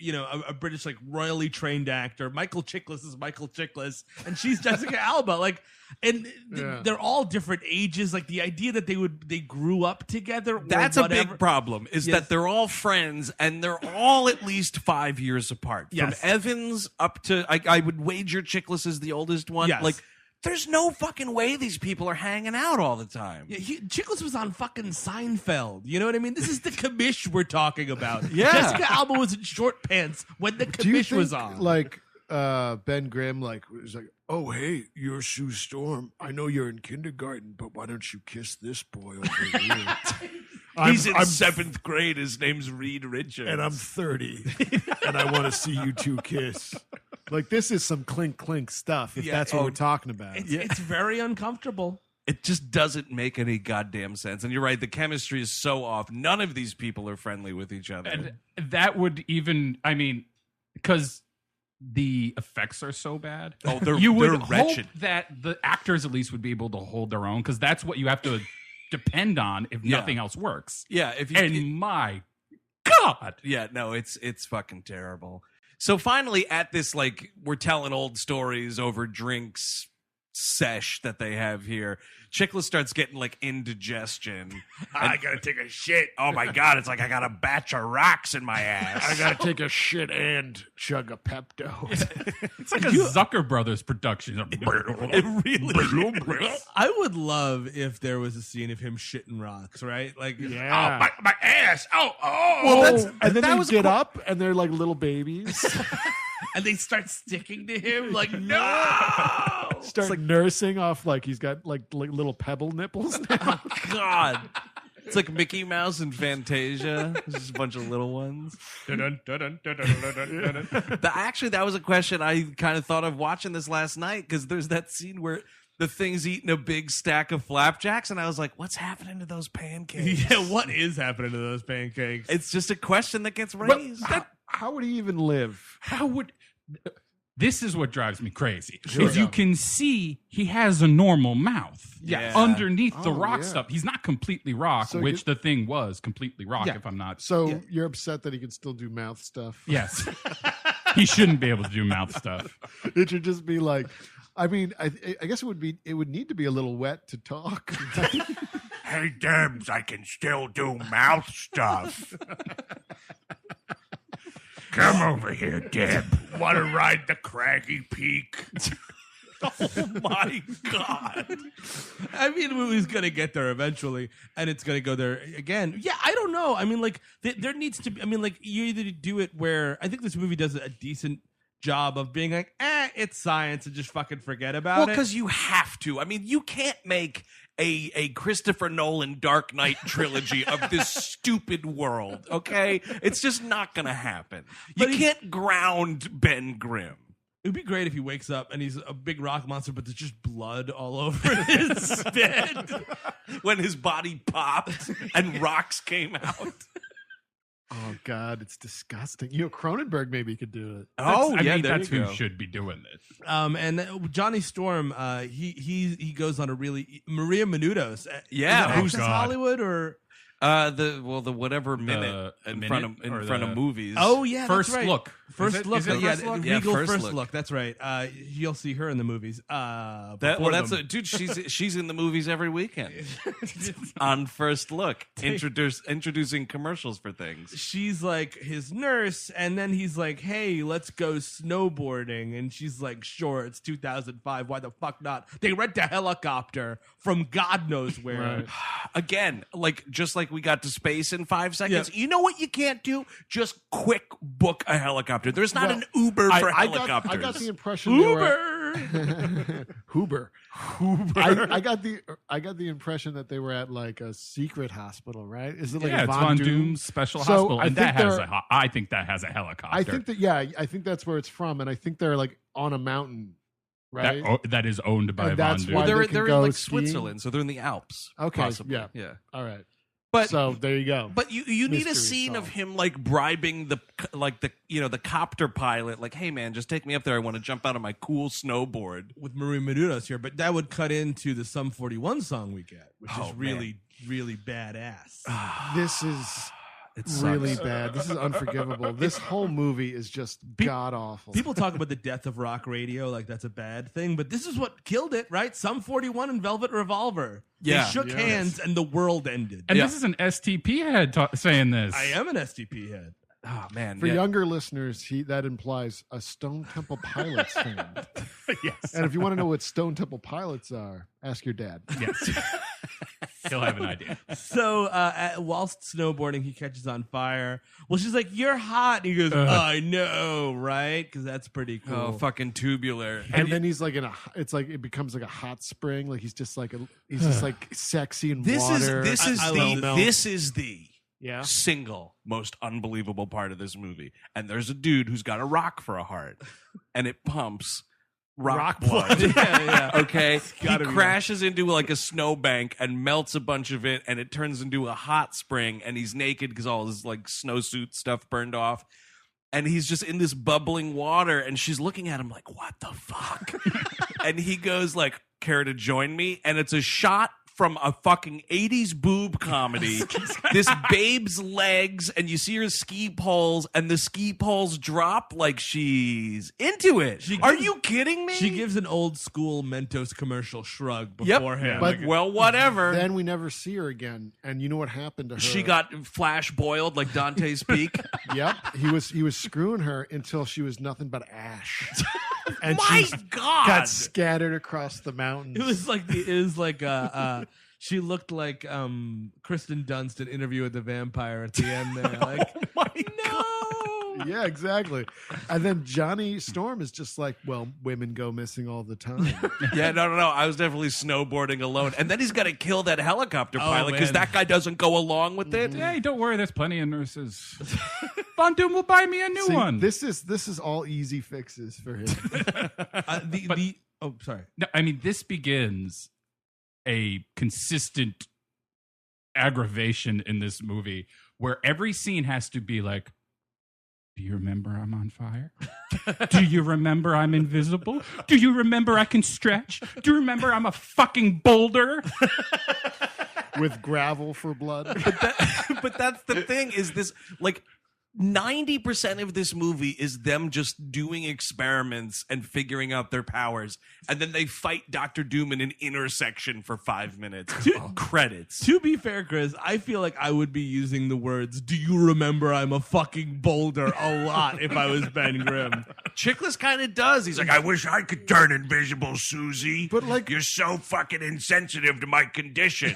S2: a British like royally trained actor. Michael Chiklis is Michael Chiklis, and she's Jessica Alba. Like, and they're all different ages. Like the idea that they grew up together.
S1: That's
S2: or
S1: a big problem. Is that they're all friends and they're all at least 5 years apart.
S2: Yes.
S1: From Evans up to I would wager Chiklis is the oldest one.
S2: Yes.
S1: Like, there's no fucking way these people are hanging out all the time.
S2: Yeah, Chiklis was on fucking Seinfeld. You know what I mean? This is the commish we're talking about.
S1: Yeah.
S2: Jessica Alba was in short pants when the
S4: Do you
S2: commish
S4: think,
S2: was on.
S4: like, Ben Grimm, like, was like,
S5: Oh, hey, you're Sue Storm. I know you're in kindergarten, but why don't you kiss this boy over here?
S1: He's in 7th grade. His name's Reed Richards.
S5: And I'm 30, and I want to see you two kiss.
S4: like, this is some clink clink stuff, if that's what we're talking about.
S2: It's very uncomfortable.
S1: It just doesn't make any goddamn sense. And you're right, the chemistry is so off. None of these people are friendly with each other.
S3: And that would even, I mean, because the effects are so bad.
S1: Oh,
S3: you would
S1: they're
S3: hope
S1: wretched.
S3: that the actors at least would be able to hold their own, because that's what you have to depend on if nothing else works.
S1: Yeah, if you
S3: And my God.
S1: yeah, no, it's fucking terrible. So finally, at this, like, we're telling old stories over drinks sesh that they have here, Chiklis starts getting like indigestion.
S5: I gotta take a shit.
S1: Oh my God, it's like I got a batch of rocks in my ass.
S5: I gotta take a shit and chug a Pepto.
S3: It's like a Zucker Brothers production.
S1: It really is.
S2: I would love if there was a scene of him shitting rocks, right? Like,
S5: Yeah.
S3: Oh, my ass. Oh.
S4: Well, and then
S1: that
S4: they
S1: was
S4: get up and they're like little babies.
S2: and they start sticking to him. Like, no.
S4: Start nursing off like he's got like little pebble nipples now.
S1: God. It's like Mickey Mouse and Fantasia. It's just a bunch of little ones. Actually, that was a question I kind of thought of watching this last night, because there's that scene where the thing's eating a big stack of flapjacks, and I was like, what's happening to those pancakes?
S2: Yeah, what is happening to those pancakes?
S1: It's just a question that gets
S4: But
S1: raised.
S4: how would he even live?
S3: How would... This is what drives me crazy. Is you can see he has a normal mouth.
S1: Yeah.
S3: Underneath the
S4: Oh,
S3: rock
S4: yeah.
S3: stuff. He's not completely rock,
S4: So
S3: which the thing was completely rock,
S2: Yeah.
S3: if I'm not...
S4: So you're upset that he can still do mouth stuff?
S3: Yes. He shouldn't be able to do mouth stuff.
S4: It should just be like, I mean, I guess it would need to be a little wet to talk.
S5: Hey, Debs, I can still do mouth stuff. Come over here, Deb. Want to ride the craggy peak?
S1: Oh my God.
S2: I mean, the movie's gonna get there eventually, and it's gonna go there again. Yeah, I don't know. I mean, like, there needs to be. I mean, like, you either do it where I think this movie does a decent job of being like, it's science, and just fucking forget about
S1: Well,
S2: it.
S1: because you have to. I mean, you can't make a Christopher Nolan Dark Knight trilogy of this stupid world, okay? It's just not going to happen. You can't ground Ben Grimm.
S2: It would be great if he wakes up and he's a big rock monster, but there's just blood all over his bed.
S1: When his body popped and rocks came out.
S4: Oh God, it's disgusting. Cronenberg maybe could do it.
S1: Oh,
S3: I
S1: yeah,
S3: mean,
S1: there
S3: that's
S1: you
S3: who
S1: go.
S3: should be doing this.
S2: And Johnny Storm, he goes on a really Maria Menounos.
S1: Yeah.
S2: Is that
S1: Oh,
S2: Access
S3: God.
S2: Hollywood or
S1: The whatever minute in
S3: minute
S1: front
S3: or
S1: of
S3: the-
S1: movies.
S2: oh yeah,
S3: First
S2: that's right.
S3: Look.
S2: First
S3: Is it-
S2: look,
S3: is it
S2: yeah,
S3: First Look?
S1: Yeah,
S2: Regal
S1: First
S2: first
S1: Look.
S2: look. That's right. You'll see her in the movies.
S1: Dude. She's in the movies every weekend on First Look, introducing commercials for things.
S2: She's like his nurse, and then he's like, "Hey, let's go snowboarding," and she's like, "Sure, it's 2005. Why the fuck not?" They rent a helicopter from God knows where.
S4: Right.
S1: Again, like just like we got to space in 5 seconds. You know what you can't do? Just quick book a helicopter. There's not an Uber for helicopters.
S4: I got the impression they were
S2: Uber.
S4: Huber. I got the impression that they were at like a secret hospital, right? Is it like
S3: Yeah,
S4: a
S3: it's
S4: Von
S3: Von Doom's special
S4: So,
S3: hospital,
S4: I
S3: and
S4: think
S3: that has
S4: they're-
S3: I think that has a helicopter.
S4: I think that's where it's from, and I think they're like on a mountain, right?
S3: that is owned by
S4: And
S3: Von
S4: that's
S3: Doom.
S4: why
S1: Well,
S4: they can
S1: they're
S4: go
S1: in like
S4: skiing?
S1: Switzerland, so they're in the Alps.
S4: Okay,
S1: possibly.
S4: yeah. All right.
S1: But
S4: So there you go.
S1: But you need a
S4: Mystery
S1: scene of
S4: solved.
S1: him like bribing the copter pilot, like, hey man, just take me up there. I want to jump out on my cool snowboard.
S2: With Maria Menounos here, but that would cut into the Sum 41 song we get, which
S1: Oh,
S2: is really, really badass.
S4: This is
S1: It
S4: really
S1: sucks.
S4: bad. This is unforgivable. This whole movie is just god awful.
S2: People talk about the death of rock radio like that's a bad thing, but this is what killed it, right? Sum 41 and Velvet Revolver.
S1: Yeah.
S2: They shook
S4: Yes.
S2: hands and the world ended.
S3: And
S1: Yeah.
S3: this is an STP head saying this.
S2: I am an STP head.
S1: Oh man,
S4: For
S1: yeah.
S4: younger listeners, that implies a Stone Temple Pilots fan.
S3: Yes.
S4: And if you want to know what Stone Temple Pilots are, ask your dad.
S3: Yes. He'll have an idea.
S2: So whilst snowboarding, he catches on fire. Well, she's like, "You're hot." And he goes, "I know, right?" Because that's pretty cool.
S1: Oh, fucking tubular.
S4: And then he's like it's like it becomes like a hot spring. Like he's just like sexy and
S1: This
S4: water.
S1: this is the
S4: yeah.
S1: single most unbelievable part of this movie. And there's a dude who's got a rock for a heart, and it pumps. rock blood.
S2: yeah.
S1: Okay, he
S2: gotta be
S1: crashes into like a snowbank and melts a bunch of it, and it turns into a hot spring. And he's naked because all his like snowsuit stuff burned off, and he's just in this bubbling water. And she's looking at him like, "What the fuck?" And he goes like, "Care to join me?" And it's a shot from a fucking 80s boob comedy. This babe's legs, and you see her ski poles, and the ski poles drop like she's into it. Are you kidding me?
S2: She gives an old school Mentos commercial shrug beforehand.
S4: But
S1: well, whatever.
S4: Then we never see her again, and you know what happened to her?
S1: She got flash boiled like Dante's Peak.
S4: Yep, he was screwing her until she was nothing but ash, and
S1: My
S4: she
S1: God.
S4: got scattered across the mountains.
S2: It was like she looked like Kristen Dunst in Interview with the Vampire at the end there. Like, no.
S4: Yeah, exactly. And then Johnny Storm is just like, well, women go missing all the time.
S1: Yeah, no. I was definitely snowboarding alone. And then he's got to kill that helicopter pilot because
S2: man.
S1: that guy doesn't go along with it.
S3: Hey, don't worry. There's plenty of nurses. Von Doom will buy me a new
S4: See,
S3: one.
S4: This is all easy fixes for him.
S2: Sorry.
S3: No, I mean, this begins a consistent aggravation in this movie where every scene has to be like, do you remember I'm on fire? Do you remember I'm invisible? Do you remember I can stretch? Do you remember I'm a fucking boulder?
S4: With gravel for blood.
S1: But that's the thing is this, like, 90% of this movie is them just doing experiments and figuring out their powers. And then they fight Dr. Doom in an intersection for 5 minutes. Credits.
S2: To be fair, Chris, I feel like I would be using the words, do you remember I'm a fucking boulder a lot if I was Ben Grimm.
S1: Chiklis kind of does. He's like,
S5: I wish I could turn invisible, Susie.
S4: But, like-
S5: you're so fucking insensitive to my condition.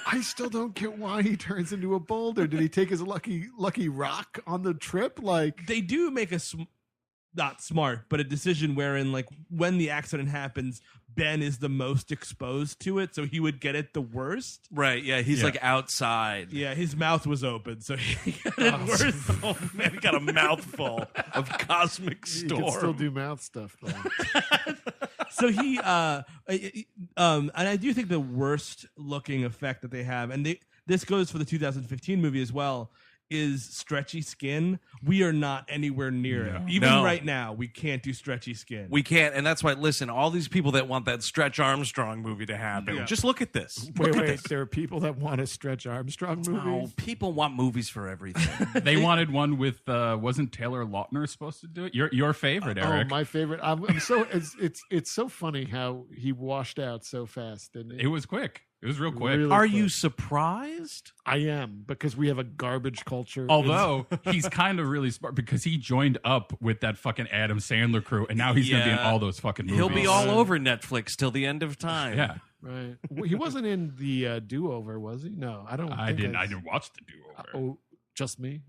S4: I still don't get why he turns into a boulder. Did he take his lucky rock on the trip? Like,
S2: They do make not smart, but a decision wherein, like, when the accident happens, Ben is the most exposed to it, so he would get it the worst.
S1: right, yeah, he's like outside.
S2: Yeah, his mouth was open, so he got it worse.
S1: Oh, man, he got a mouthful of cosmic
S4: he
S1: storm.
S4: can still do mouth stuff, though.
S2: So he, and I do think the worst looking effect that they have, and this goes for the 2015 movie as well, is stretchy skin. We are not anywhere near it. Even right now, we can't do stretchy skin.
S1: We can't, and that's why, listen, all these people that want that Stretch Armstrong movie to happen, just look at this.
S4: Wait. There are people that want a Stretch Armstrong movie?
S1: Oh, people want movies for everything.
S3: They wanted one with, wasn't Taylor Lautner supposed to do it? Your favorite, Eric.
S4: Oh, my favorite. I'm so it's so funny how he washed out so fast, didn't he?
S3: It was quick. It was real quick.
S4: Really
S1: Are
S4: quick.
S1: you surprised?
S4: I am, because we have a garbage culture.
S3: Although he's kind of really smart because he joined up with that fucking Adam Sandler crew, and now he's going to be in
S1: Yeah.
S3: all those fucking movies.
S1: He'll be all over Netflix till the end of time.
S3: Yeah,
S4: Right. Well, he wasn't in the Do-Over, was he? No, I don't.
S3: I
S4: think
S3: didn't watch the Do-Over.
S4: Oh, just me.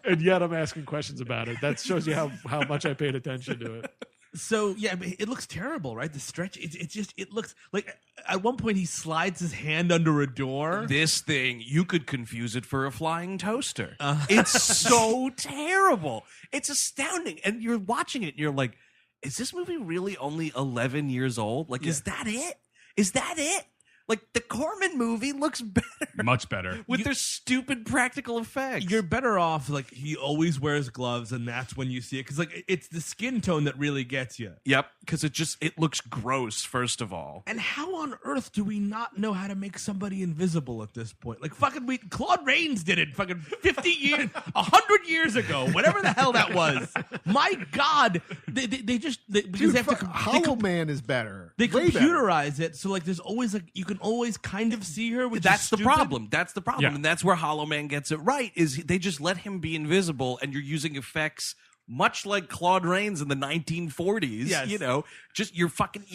S4: And yet I'm asking questions about it. That shows you how much I paid attention to it.
S2: So yeah, but it looks terrible, right? The stretch, it looks like at one point he slides his hand under a door.
S1: This thing, you could confuse it for a flying toaster. It's so terrible. It's astounding. And you're watching it and you're like, is this movie really only 11 years old? Like, is that it? Is that it? Like, the Corman movie looks better.
S3: Much better.
S1: With their stupid practical effects.
S2: You're better off, like, he always wears gloves, and that's when you see it. Because, like, it's the skin tone that really gets you.
S1: Yep, because it looks gross, first of all.
S2: And how on earth do we not know how to make somebody invisible at this point? Like, fucking, Claude Rains did it fucking 50 years, 100 years ago, whatever the hell that was. My God. They because
S4: Dude,
S2: they have to.
S4: Hollow Man is better.
S2: They
S4: Way better.
S2: computerize it, so, like, there's always, like, you can always kind of see her, which
S1: That's
S2: is
S1: the
S2: stupid.
S1: problem. That's the problem.
S3: Yeah.
S1: And that's where Hollow Man gets it right, is they just let him be invisible, and you're using effects much like Claude Rains in the 1940s.
S2: Yes.
S1: You know, just you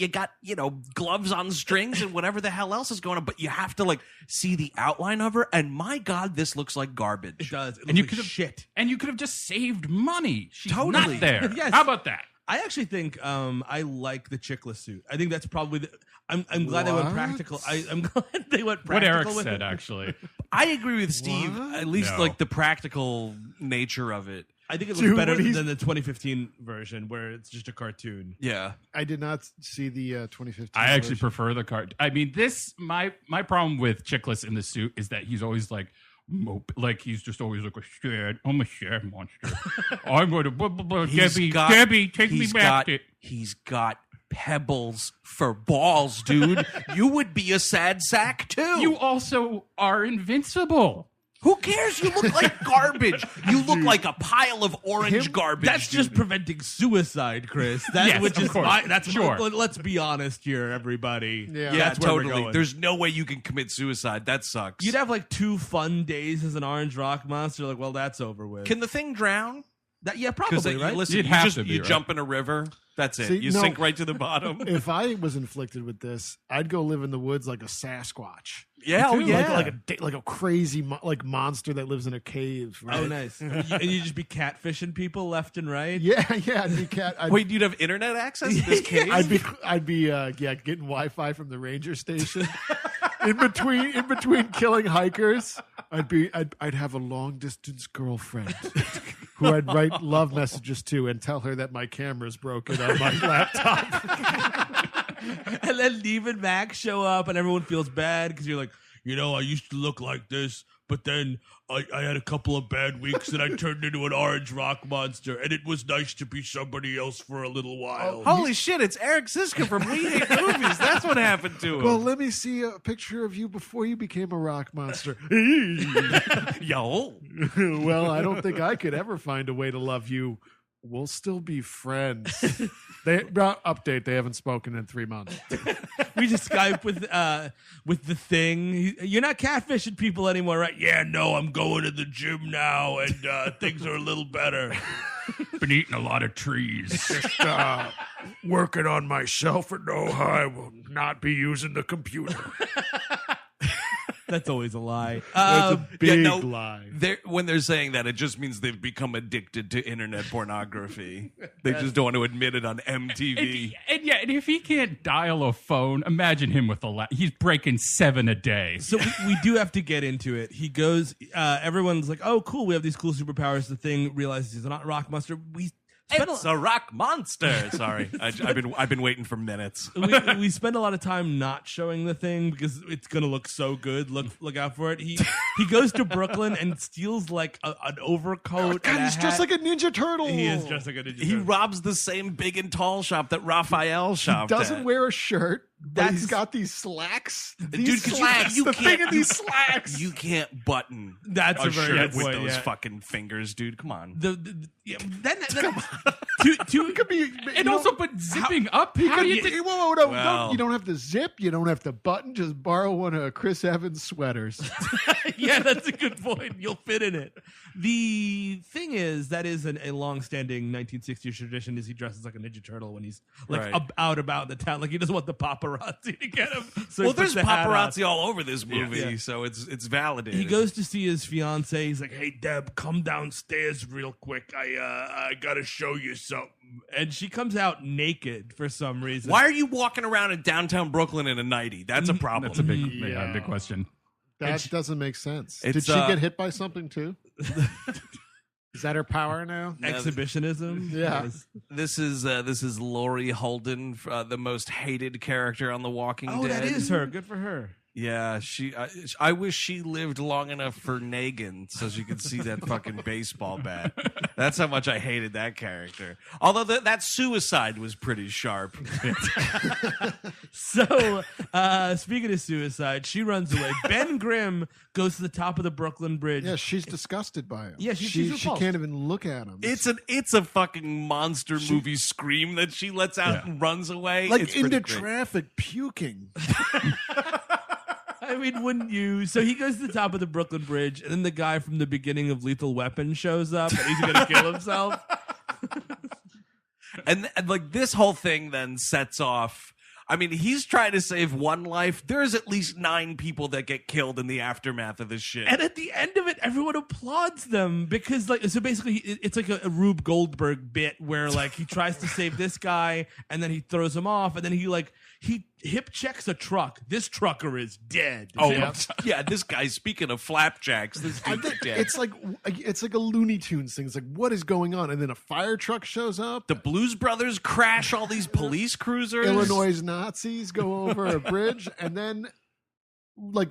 S1: got, gloves on strings and whatever the hell else is going on, but you have to, like, see the outline of her, and my God, this looks like garbage.
S2: It does. It
S3: And you
S2: looks
S3: could
S2: like
S3: have
S2: shit.
S3: And you could have just saved money. She's
S1: Totally.
S3: not there.
S2: Yes.
S3: How about that?
S2: I actually think I like the Chiklis suit. I think that's probably I'm glad they went
S4: What?
S2: practical. I'm glad they went
S3: What
S2: practical
S3: Eric
S2: with
S3: said,
S2: it.
S3: actually.
S1: I agree with Steve,
S4: What?
S1: at least
S3: No.
S1: like the practical nature of it.
S2: I think it looks
S4: Dude,
S2: better
S4: when he's-
S2: than the 2015 version where it's just a cartoon.
S1: Yeah.
S4: I did not see the 2015.
S3: I actually
S4: version.
S3: prefer the card. I mean, my problem with Chiklis in the suit is that he's always like he's just always like I'm a sad monster. I'm going to Debbie, take me back.
S1: He's got pebbles for balls, dude. You would be a sad sack too.
S3: You also are invincible.
S1: Who cares? You look like garbage. You look like a pile of orange garbage.
S2: That's
S1: dude.
S2: just preventing suicide, Chris. That
S3: Yes,
S2: which
S3: of
S2: is
S3: course.
S2: that's
S3: Sure.
S2: Let's be honest here, everybody.
S4: Yeah.
S1: Yeah,
S2: That's where we're
S1: totally.
S2: going.
S1: There's no way you can commit suicide. That sucks.
S2: You'd have like 2 fun days as an orange rock monster. Like, well, that's over with.
S1: Can the thing drown?
S2: Yeah,
S1: Because
S2: probably, right?
S1: listen,
S3: You'd
S1: you
S3: have
S1: just
S3: to be,
S1: you
S3: right?
S1: jump in a river. That's it.
S4: See,
S1: You
S4: no.
S1: sink right to the bottom.
S4: If I was inflicted with this, I'd go live in the woods like a Sasquatch.
S1: Yeah, oh yeah.
S4: Like a crazy monster that lives in a cave. Right?
S2: Oh, nice. And you just be catfishing people left and right.
S4: Yeah, I'd be cat.
S1: Wait, you'd have internet access to this cave?
S4: I'd be getting Wi-Fi from the ranger station. in between killing hikers, I'd have a long distance girlfriend who I'd write love messages to and tell her that my camera's broken on my laptop.
S2: And then Neve and Max show up, and everyone feels bad because you're like, I used to look like this, but then I had a couple of bad weeks, and I turned into an orange rock monster, and it was nice to be somebody else for a little while.
S1: Holy shit, it's Eric Siska from We Hate Movies. That's what happened to him.
S4: Well, let me see a picture of you before you became a rock monster.
S1: Yo.
S4: Well, I don't think I could ever find a way to love you. We'll still be friends. Update. They haven't spoken in 3 months.
S2: We just Skype with the thing. You're not catfishing people anymore, right? Yeah, no, I'm going to the gym now, and things are a little better.
S3: Been eating a lot of trees.
S5: Just working on myself, and no, I will not be using the computer.
S2: That's always a lie.
S4: That's a big
S1: no,
S4: lie.
S1: When they're saying that, it just means they've become addicted to internet pornography. They just don't want to admit it on MTV.
S3: And if he can't dial a phone, imagine him with he's breaking 7 a day.
S2: So we do have to get into it. He goes, everyone's like, oh, cool, we have these cool superpowers. The Thing realizes he's not a rock monster.
S1: It's a rock monster. Sorry, I've been waiting for minutes.
S2: we spend a lot of time not showing the Thing because it's gonna look so good. Look out for it. He goes to Brooklyn and steals like an overcoat.
S4: God,
S2: and
S4: he's
S2: a
S4: just
S2: hat.
S4: like a Ninja Turtle.
S2: He is just like a Ninja
S1: He
S2: Turtle.
S1: robs the same big and tall shop that Raphael shopped
S4: Doesn't
S1: at.
S4: wear a shirt. But he's
S2: That's-
S4: got these slacks.
S1: Dude,
S4: These
S1: 'cause
S4: slacks.
S1: you
S4: the
S1: can't-
S4: thing in these slacks.
S1: You can't button
S2: That's a very
S1: shirt
S2: good
S1: with
S2: point,
S1: those
S2: yeah.
S1: fucking fingers, dude. Come on.
S4: It could be.
S3: And also, but zipping up, how do you think?
S1: Well-
S4: You don't have to zip. You don't have to button. Just borrow one of Chris Evans' sweaters.
S2: Yeah, that's a good point. You'll fit in it. The thing is, that is a long-standing 1960s tradition. Is he dresses like a Ninja Turtle when he's like
S1: Right.
S2: out about the town? Like he doesn't want the paparazzi to get him. So he
S1: Well, there's
S2: puts the hat on.
S1: paparazzi all over this movie,
S2: Yeah.
S1: so it's validated.
S2: He goes to see his fiance. He's like, "Hey, Deb, come downstairs real quick. I gotta show you something." And she comes out naked for some reason.
S1: Why are you walking around in downtown Brooklyn in a nightie? That's a problem.
S3: That's a big,
S4: Yeah.
S3: big question.
S4: That doesn't make sense. Did
S1: It's,
S4: she get hit by something too? Is that her power now?
S2: Exhibitionism?
S4: Yeah.
S1: This is Laurie Holden, the most hated character on The Walking
S2: Oh,
S1: Dead.
S2: that is her. Good for her.
S1: Yeah, I wish she lived long enough for Negan so she could see that fucking baseball bat. That's how much I hated that character. Although that suicide was pretty sharp.
S2: So, speaking of suicide, she runs away. Ben Grimm goes to the top of the Brooklyn Bridge.
S4: Yeah, she's disgusted by him.
S2: Yeah, she's
S4: she
S2: repulsed.
S4: can't even look at him.
S1: It's a fucking monster movie scream that she lets out and runs away.
S4: like
S1: It's
S4: into
S1: pretty great.
S4: traffic, puking.
S2: I mean, wouldn't you? So he goes to the top of the Brooklyn Bridge, and then the guy from the beginning of Lethal Weapon shows up, and he's going to kill himself.
S1: And like this whole thing then sets off. I mean, he's trying to save one life. There's at least 9 people that get killed in the aftermath of this shit.
S2: And at the end of it, everyone applauds them because, like, so basically, it's like a Rube Goldberg bit where, like, he tries to save this guy, and then he throws him off, and then he hip checks a truck. This trucker is dead.
S1: Oh, yeah. This guy, speaking of flapjacks, this dude's dead.
S4: It's like a Looney Tunes thing. It's like, what is going on? And then a fire truck shows up.
S1: The Blues Brothers crash all these police cruisers.
S4: Illinois Nazis go over a bridge, and then, like,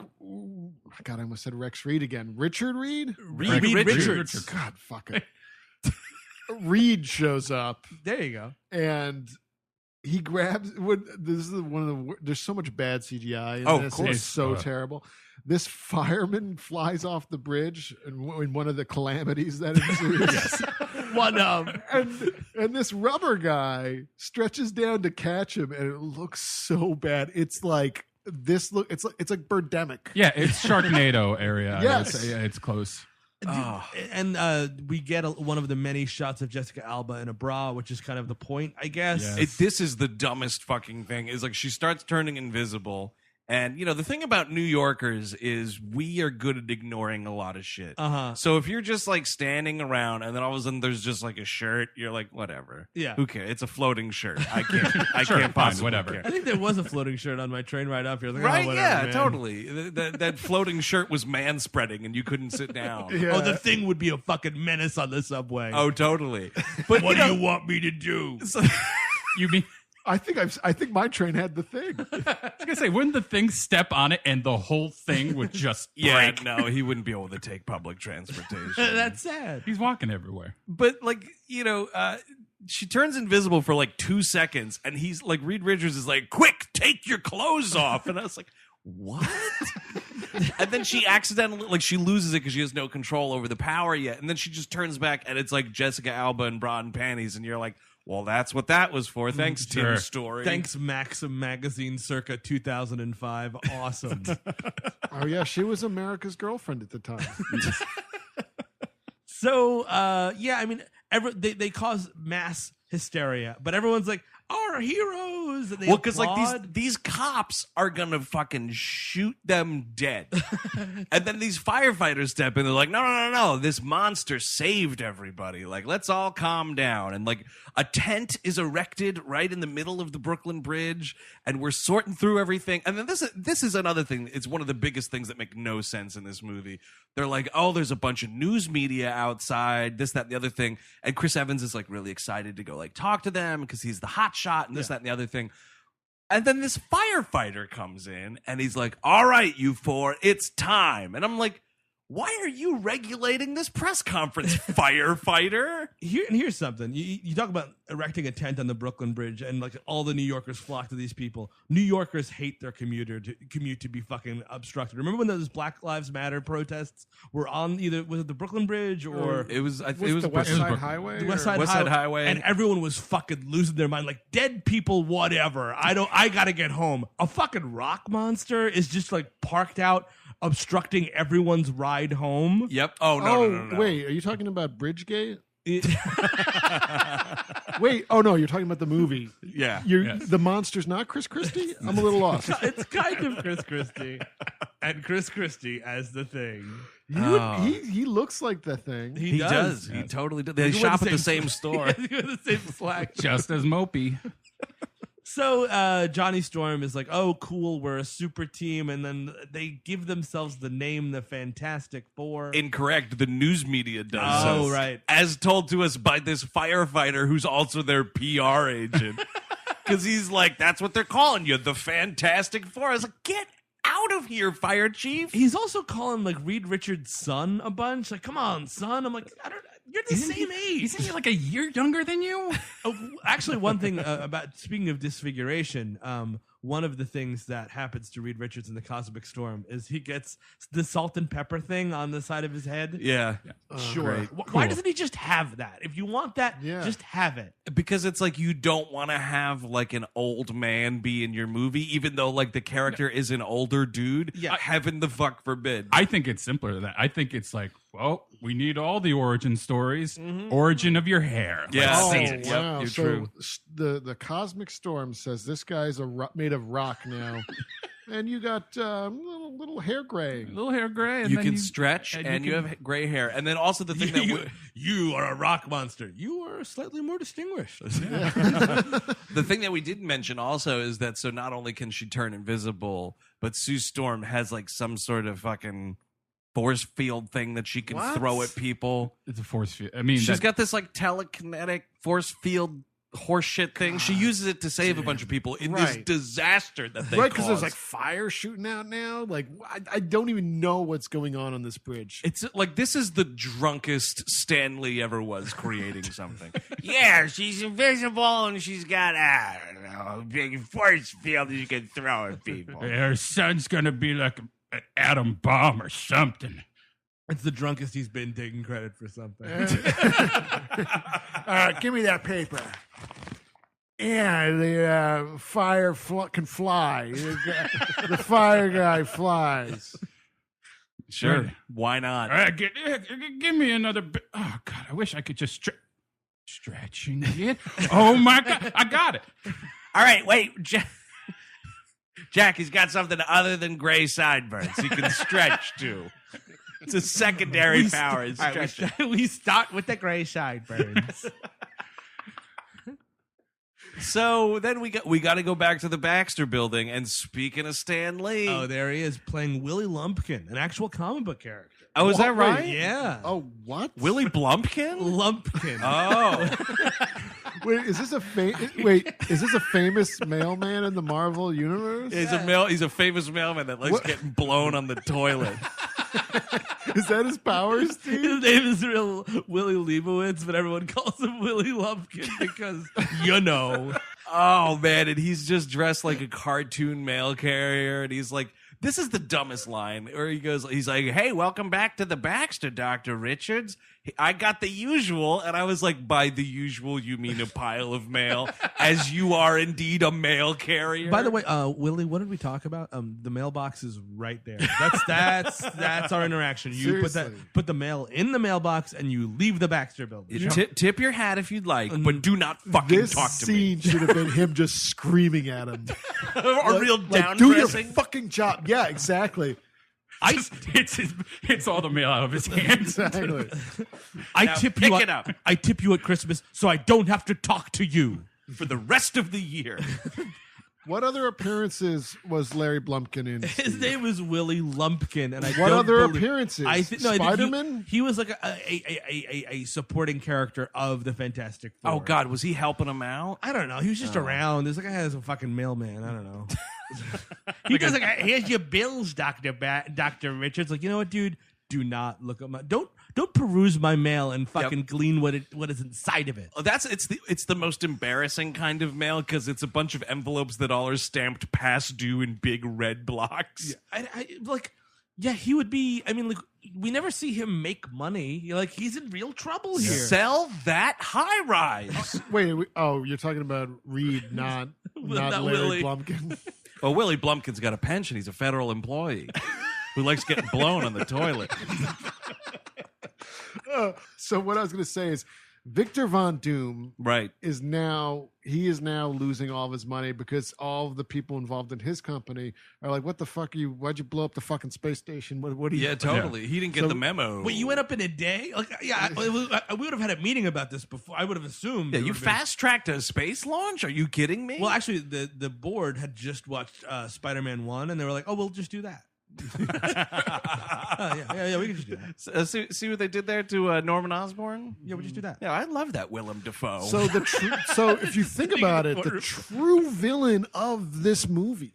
S4: God, I almost said Rex Reed again. Richard Reed?
S1: Reed Richards.
S4: God, fuck it. Reed shows up,
S2: There you go.
S4: and he grabs. This is one of the. There's so much bad CGI in
S1: Oh, of
S4: this.
S1: course.
S4: It's so terrible. This fireman flies off the bridge in one of the calamities that ensues.
S2: One
S4: And this rubber guy stretches down to catch him, and it looks so bad. It's like this. It's like Birdemic.
S3: Yeah, it's Sharknado area.
S4: Yes.
S3: It's close.
S2: And we get one of the many shots of Jessica Alba in a bra, which is kind of the point, I guess.
S3: Yeah.
S1: This is the dumbest fucking thing. Is like she starts turning invisible. And, the thing about New Yorkers is we are good at ignoring a lot of shit.
S2: Uh-huh.
S1: So if you're just like standing around and then all of a sudden there's just like a shirt, you're like, whatever.
S2: Yeah.
S1: Who cares? It's a floating shirt. I can't
S3: Sure,
S1: can't
S3: fine,
S1: possibly
S3: whatever.
S1: care.
S2: I think there was a floating shirt on my train ride up here. Like,
S1: Right?
S2: whatever,
S1: Yeah,
S2: man.
S1: totally. That floating shirt was man spreading and you couldn't sit down.
S4: Yeah.
S2: Oh, the thing would be a fucking menace on the subway.
S1: Oh, totally. But
S2: what do you want me to do?
S3: You mean
S4: I think my train had the thing.
S3: I was gonna say, wouldn't the thing step on it and the whole thing would just
S1: Yeah,
S3: break?
S1: no, he wouldn't be able to take public transportation.
S2: That's sad.
S3: He's walking everywhere.
S1: But like she turns invisible for like 2 seconds, and he's like, Reed Richards is like, "Quick, take your clothes off," and I was like, "What?" And then she accidentally, like, she loses it because she has no control over the power yet, and then she just turns back, and it's like Jessica Alba in bra and panties, and you're like, "Well, that's what that was for." Thanks,
S3: Sure.
S1: Tim Story.
S2: Thanks, Maxim Magazine, circa 2005. Awesome.
S4: Oh yeah, she was America's girlfriend at the time.
S2: So, yeah, I mean, they cause mass hysteria, but everyone's like, our heroes. And they
S1: Well, because like
S2: applaud.
S1: these cops are gonna fucking shoot them dead, and then these firefighters step in. They're like, no, this monster saved everybody. Like, let's all calm down. And like, a tent is erected right in the middle of the Brooklyn Bridge, and we're sorting through everything. And then this is another thing. It's one of the biggest things that make no sense in this movie. They're like, oh, there's a bunch of news media outside, this, that, and the other thing. And Chris Evans is like really excited to go like talk to them because he's the hot shot and this, that, and the other thing. And then this firefighter comes in and he's like, all right, you four, it's time. And I'm like, why are you regulating this press conference, firefighter?
S2: Here's something. You talk about erecting a tent on the Brooklyn Bridge, and like all the New Yorkers flock to these people. New Yorkers hate their commute to be fucking obstructed. Remember when those Black Lives Matter protests were on was it the Brooklyn Bridge or
S1: It was
S4: the West
S1: Brooklyn.
S4: Side Highway.
S2: the West Side,
S1: West Side Highway.
S2: And everyone was fucking losing their mind, like dead people, whatever. I gotta get home. A fucking rock monster is just like parked out, obstructing everyone's ride home.
S1: Yep. Oh, no.
S4: Wait, are you talking about Bridgegate? Wait, oh no, you're talking about the movie.
S1: Yeah.
S4: The monster's not Chris Christie? I'm a little lost.
S2: It's kind of Chris Christie, and Chris Christie as the thing.
S4: He looks like the thing.
S1: He does. He totally does. They shop at the same store.
S2: Yeah, they go to the same Slack.
S3: Just as mopey.
S2: So Johnny Storm is like, oh, cool, we're a super team. And then they give themselves the name the Fantastic Four.
S1: Incorrect. The news media does.
S2: Oh,
S1: so.
S2: right.
S1: As told to us by this firefighter who's also their PR agent. Because he's like, that's what they're calling you, the Fantastic Four. I was like, get out of here, fire chief.
S2: He's also calling like Reed Richards' son a bunch. Like, come on, son. I'm like, you're the same age.
S3: Isn't he like a year younger than you?
S2: Oh, actually, one thing about speaking of disfiguration, one of the things that happens to Reed Richards in the Cosmic Storm is he gets the salt and pepper thing on the side of his head.
S1: Yeah.
S2: Sure.
S1: Great.
S2: Why doesn't he just have that? If you want that,
S4: Yeah.
S2: just have it.
S1: Because it's like you don't want to have like an old man be in your movie, even though like the character is an older dude.
S2: Yeah.
S1: Heaven the fuck forbid.
S3: I think it's simpler than that. I think it's like, well, we need all the origin stories. Origin of your hair.
S1: Yeah.
S3: Let's
S4: Oh,
S3: see
S1: That's
S3: it.
S1: Yep,
S4: wow.
S1: you're
S4: So
S1: true.
S4: the Cosmic Storm says this guy's made of rock now. and you got little hair gray.
S3: Little hair gray. And
S1: You
S3: then
S1: can stretch, and you have gray hair. And then also the thing that
S2: you are a rock monster. You are slightly more distinguished.
S1: the thing that we didn't mention also is that so not only can she turn invisible, but Sue Storm has like some sort of fucking force field thing that she can throw at people.
S3: It's a force field. I mean,
S1: She's got this like telekinetic force field horseshit thing. She uses it to save a bunch of people in this disaster that they
S4: Right, because there's
S1: caused.
S4: like fire shooting out now. Like I don't even know what's going on this bridge.
S1: It's like this is the drunkest Stan Lee ever was creating something.
S5: Yeah, she's invisible and she's got I don't know, a big force field that you can throw at people.
S3: her son's gonna be like an atom bomb or something.
S2: It's the drunkest he's been taking credit for something.
S4: Give me that paper. Yeah, the fire can fly. The fire guy flies.
S1: Sure, why not?
S3: All right, give me another bit. Oh God, I wish I could just stretching it. Oh my God, I got it.
S1: All right, wait, Jack, he's got something other than gray sideburns he can stretch to. It's a secondary power. It's stretching.
S2: We start with the gray sideburns.
S1: So then we got to go back to the Baxter building. And speaking of Stan Lee,
S2: Oh, there he is playing Willie Lumpkin, an actual comic book character.
S1: oh, is that
S4: Wait,
S1: right?
S2: Yeah.
S4: Oh, what?
S1: Willie Blumpkin.
S2: Lumpkin.
S1: Oh,
S4: Wait, is this a famous mailman in the Marvel universe?
S1: he's a famous mailman that likes getting blown on the toilet.
S4: Is that his powers, Steve?
S2: His name is real Willie Leibowitz, but everyone calls him Willie Lumpkin because, you know.
S1: Oh man, and he's just dressed like a cartoon mail carrier, and he's like, this is the dumbest line. Or he's like, hey, welcome back to the Baxter, Dr. Richards. I got the usual. And I was like, by the usual, you mean a pile of mail, as you are indeed a mail carrier.
S2: By the way, Willie, what did we talk about? The mailbox is right there. That's our interaction. You put the mail in the mailbox and you leave the Baxter building.
S1: Tip your hat if you'd like, but do not fucking
S4: This
S1: talk to me.
S4: scene should have been him just screaming at him.
S1: Or real down
S4: do your
S1: dressing.
S4: fucking job. Yeah, exactly.
S3: It's all the mail out of his hands.
S4: Exactly.
S2: I
S1: Now
S2: tip
S1: pick
S2: you
S1: it
S2: up.
S1: up.
S2: I tip you at Christmas so I don't have to talk to you.
S1: For the rest of the year.
S4: What other appearances was Larry Blumpkin in?
S2: His
S4: Steve?
S2: name was Willie Lumpkin, and
S4: What other appearances?
S2: I
S4: Spider-Man?
S2: He was like a supporting character of the Fantastic Four.
S1: Oh God, was he helping him out?
S2: I don't know. He was just around. There's like a guy has a fucking mailman. I don't know. He does like, here's your bills, Dr. Richards. Like, you know what, dude? Do not look at my don't peruse my mail and fucking glean what is inside of it.
S1: Oh, it's the most embarrassing kind of mail because it's a bunch of envelopes that all are stamped past due in big red blocks.
S2: Yeah, he would be. I mean, like, we never see him make money. Like, he's in real trouble here.
S1: Sell that high rise.
S4: Wait, you're talking about Reed, not
S2: Not
S4: Larry
S2: Willie.
S4: Blumpkin.
S1: Well, Willie Blumpkin's got a pension. He's a federal employee who likes getting blown on the toilet.
S4: So what I was going to say is Victor Von Doom
S1: Right.
S4: is now losing all of his money because all of the people involved in his company are like, what the fuck are you? Why'd you blow up the fucking space station? What are you?
S1: Yeah, totally. He didn't get the memo.
S2: Wait, you went up in a day? Like, yeah, we would have had a meeting about this before. I would have assumed.
S1: Yeah,
S2: it
S1: you
S2: would have been-
S1: fast-tracked a space launch? Are you kidding me?
S2: Well, actually, the board had just watched Spider-Man 1, and they were like, "Oh, we'll just do that." Yeah, we can just do that.
S1: see what they did there to Norman Osborn?
S2: Yeah, we'll just do that.
S1: Yeah, I love that Willem Dafoe.
S4: So so if you think about it, the true villain of this movie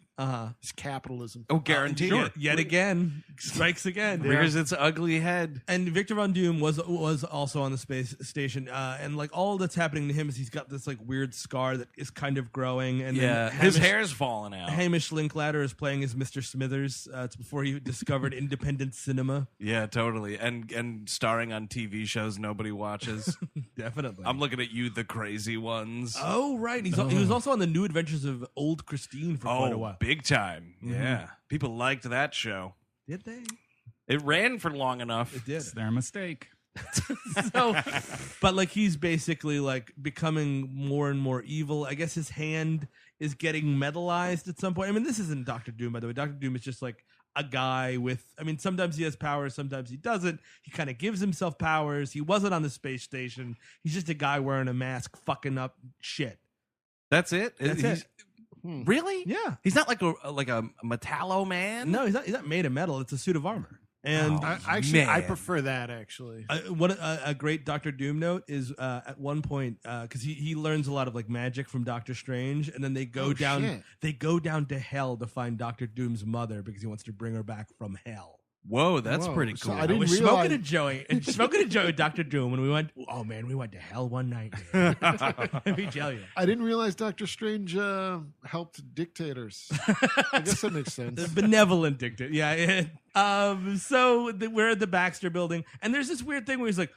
S4: is capitalism.
S1: oh, guaranteed.
S2: Yet again, strikes again.
S1: Rears its ugly head.
S2: And Victor Von Doom was also on the space station, and like all that's happening to him is he's got this like weird scar that is kind of growing, and
S1: Yeah,
S2: then
S1: his hair's falling out.
S2: Hamish Linklater is playing as Mr. Smithers. It's before he discovered independent cinema.
S1: Yeah, totally. And starring on TV shows nobody watches.
S2: Definitely.
S1: I'm looking at you, the crazy ones.
S2: Oh right, he was also on the New Adventures of Old Christine for quite a while.
S1: Big time. Yeah. People liked that show.
S2: Did they?
S1: It ran for long enough.
S2: It did.
S3: It's their mistake.
S2: So, but like he's basically like becoming more and more evil. I guess his hand is getting metalized at some point. I mean, this isn't Doctor Doom, by the way. Doctor Doom is just like a guy with, I mean, sometimes he has powers, sometimes he doesn't. He kind of gives himself powers. He wasn't on the space station. He's just a guy wearing a mask fucking up shit.
S1: That's it?
S2: That's it.
S1: Really?
S2: Yeah.
S1: He's not like a Metallo man?
S2: No, he's not made of metal. It's a suit of armor. And
S4: I
S1: man.
S4: prefer that actually.
S2: a great Doctor Doom note is at one point because he learns a lot of like magic from Doctor Strange, and then they go down
S4: shit.
S2: they go down to hell to find Doctor Doom's mother because he wants to bring her back from hell.
S1: Whoa, that's
S4: Whoa.
S1: pretty
S4: So
S1: cool.
S4: I
S2: I
S4: didn't
S2: was
S4: realize-
S2: smoking a Joey with Doctor Doom when we went. Oh man, we went to hell one night. Man. Let me tell you.
S4: I didn't realize Doctor Strange helped dictators. I guess that makes sense.
S2: The benevolent dictator. Yeah. We're at the Baxter building, and there's this weird thing where he's like,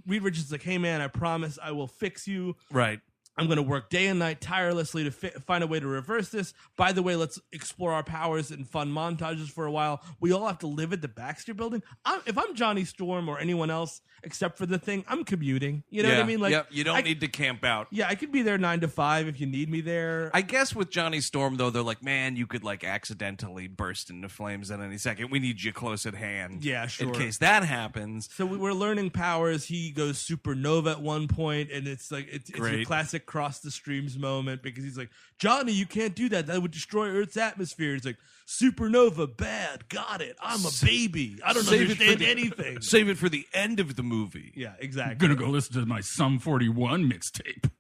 S2: Reed Richards is like, hey man, I promise I will fix you.
S1: Right.
S2: I'm going to work day and night tirelessly to find a way to reverse this. By the way, let's explore our powers in fun montages for a while. We all have to live at the Baxter building. If I'm Johnny Storm or anyone else except for the Thing, I'm commuting. You know what I mean? Like,
S1: yep, you don't need to camp out.
S2: Yeah, I could be there 9 to 5 if you need me there.
S1: I guess with Johnny Storm, though, they're like, man, you could like accidentally burst into flames at any second. We need you close at hand.
S2: Yeah, sure.
S1: In case that happens.
S2: So we're learning powers. He goes supernova at one point, and it's like it's your
S1: Great.
S2: classic cross the streams moment because he's like, Johnny, you can't do that. That would destroy Earth's atmosphere. He's like, supernova, bad. Got it. I'm a baby. I don't
S1: Save it for
S2: understand
S1: the-
S2: anything.
S1: Save it for the end of the movie.
S2: Yeah, exactly.
S3: I'm gonna go listen to my Sum 41 mixtape.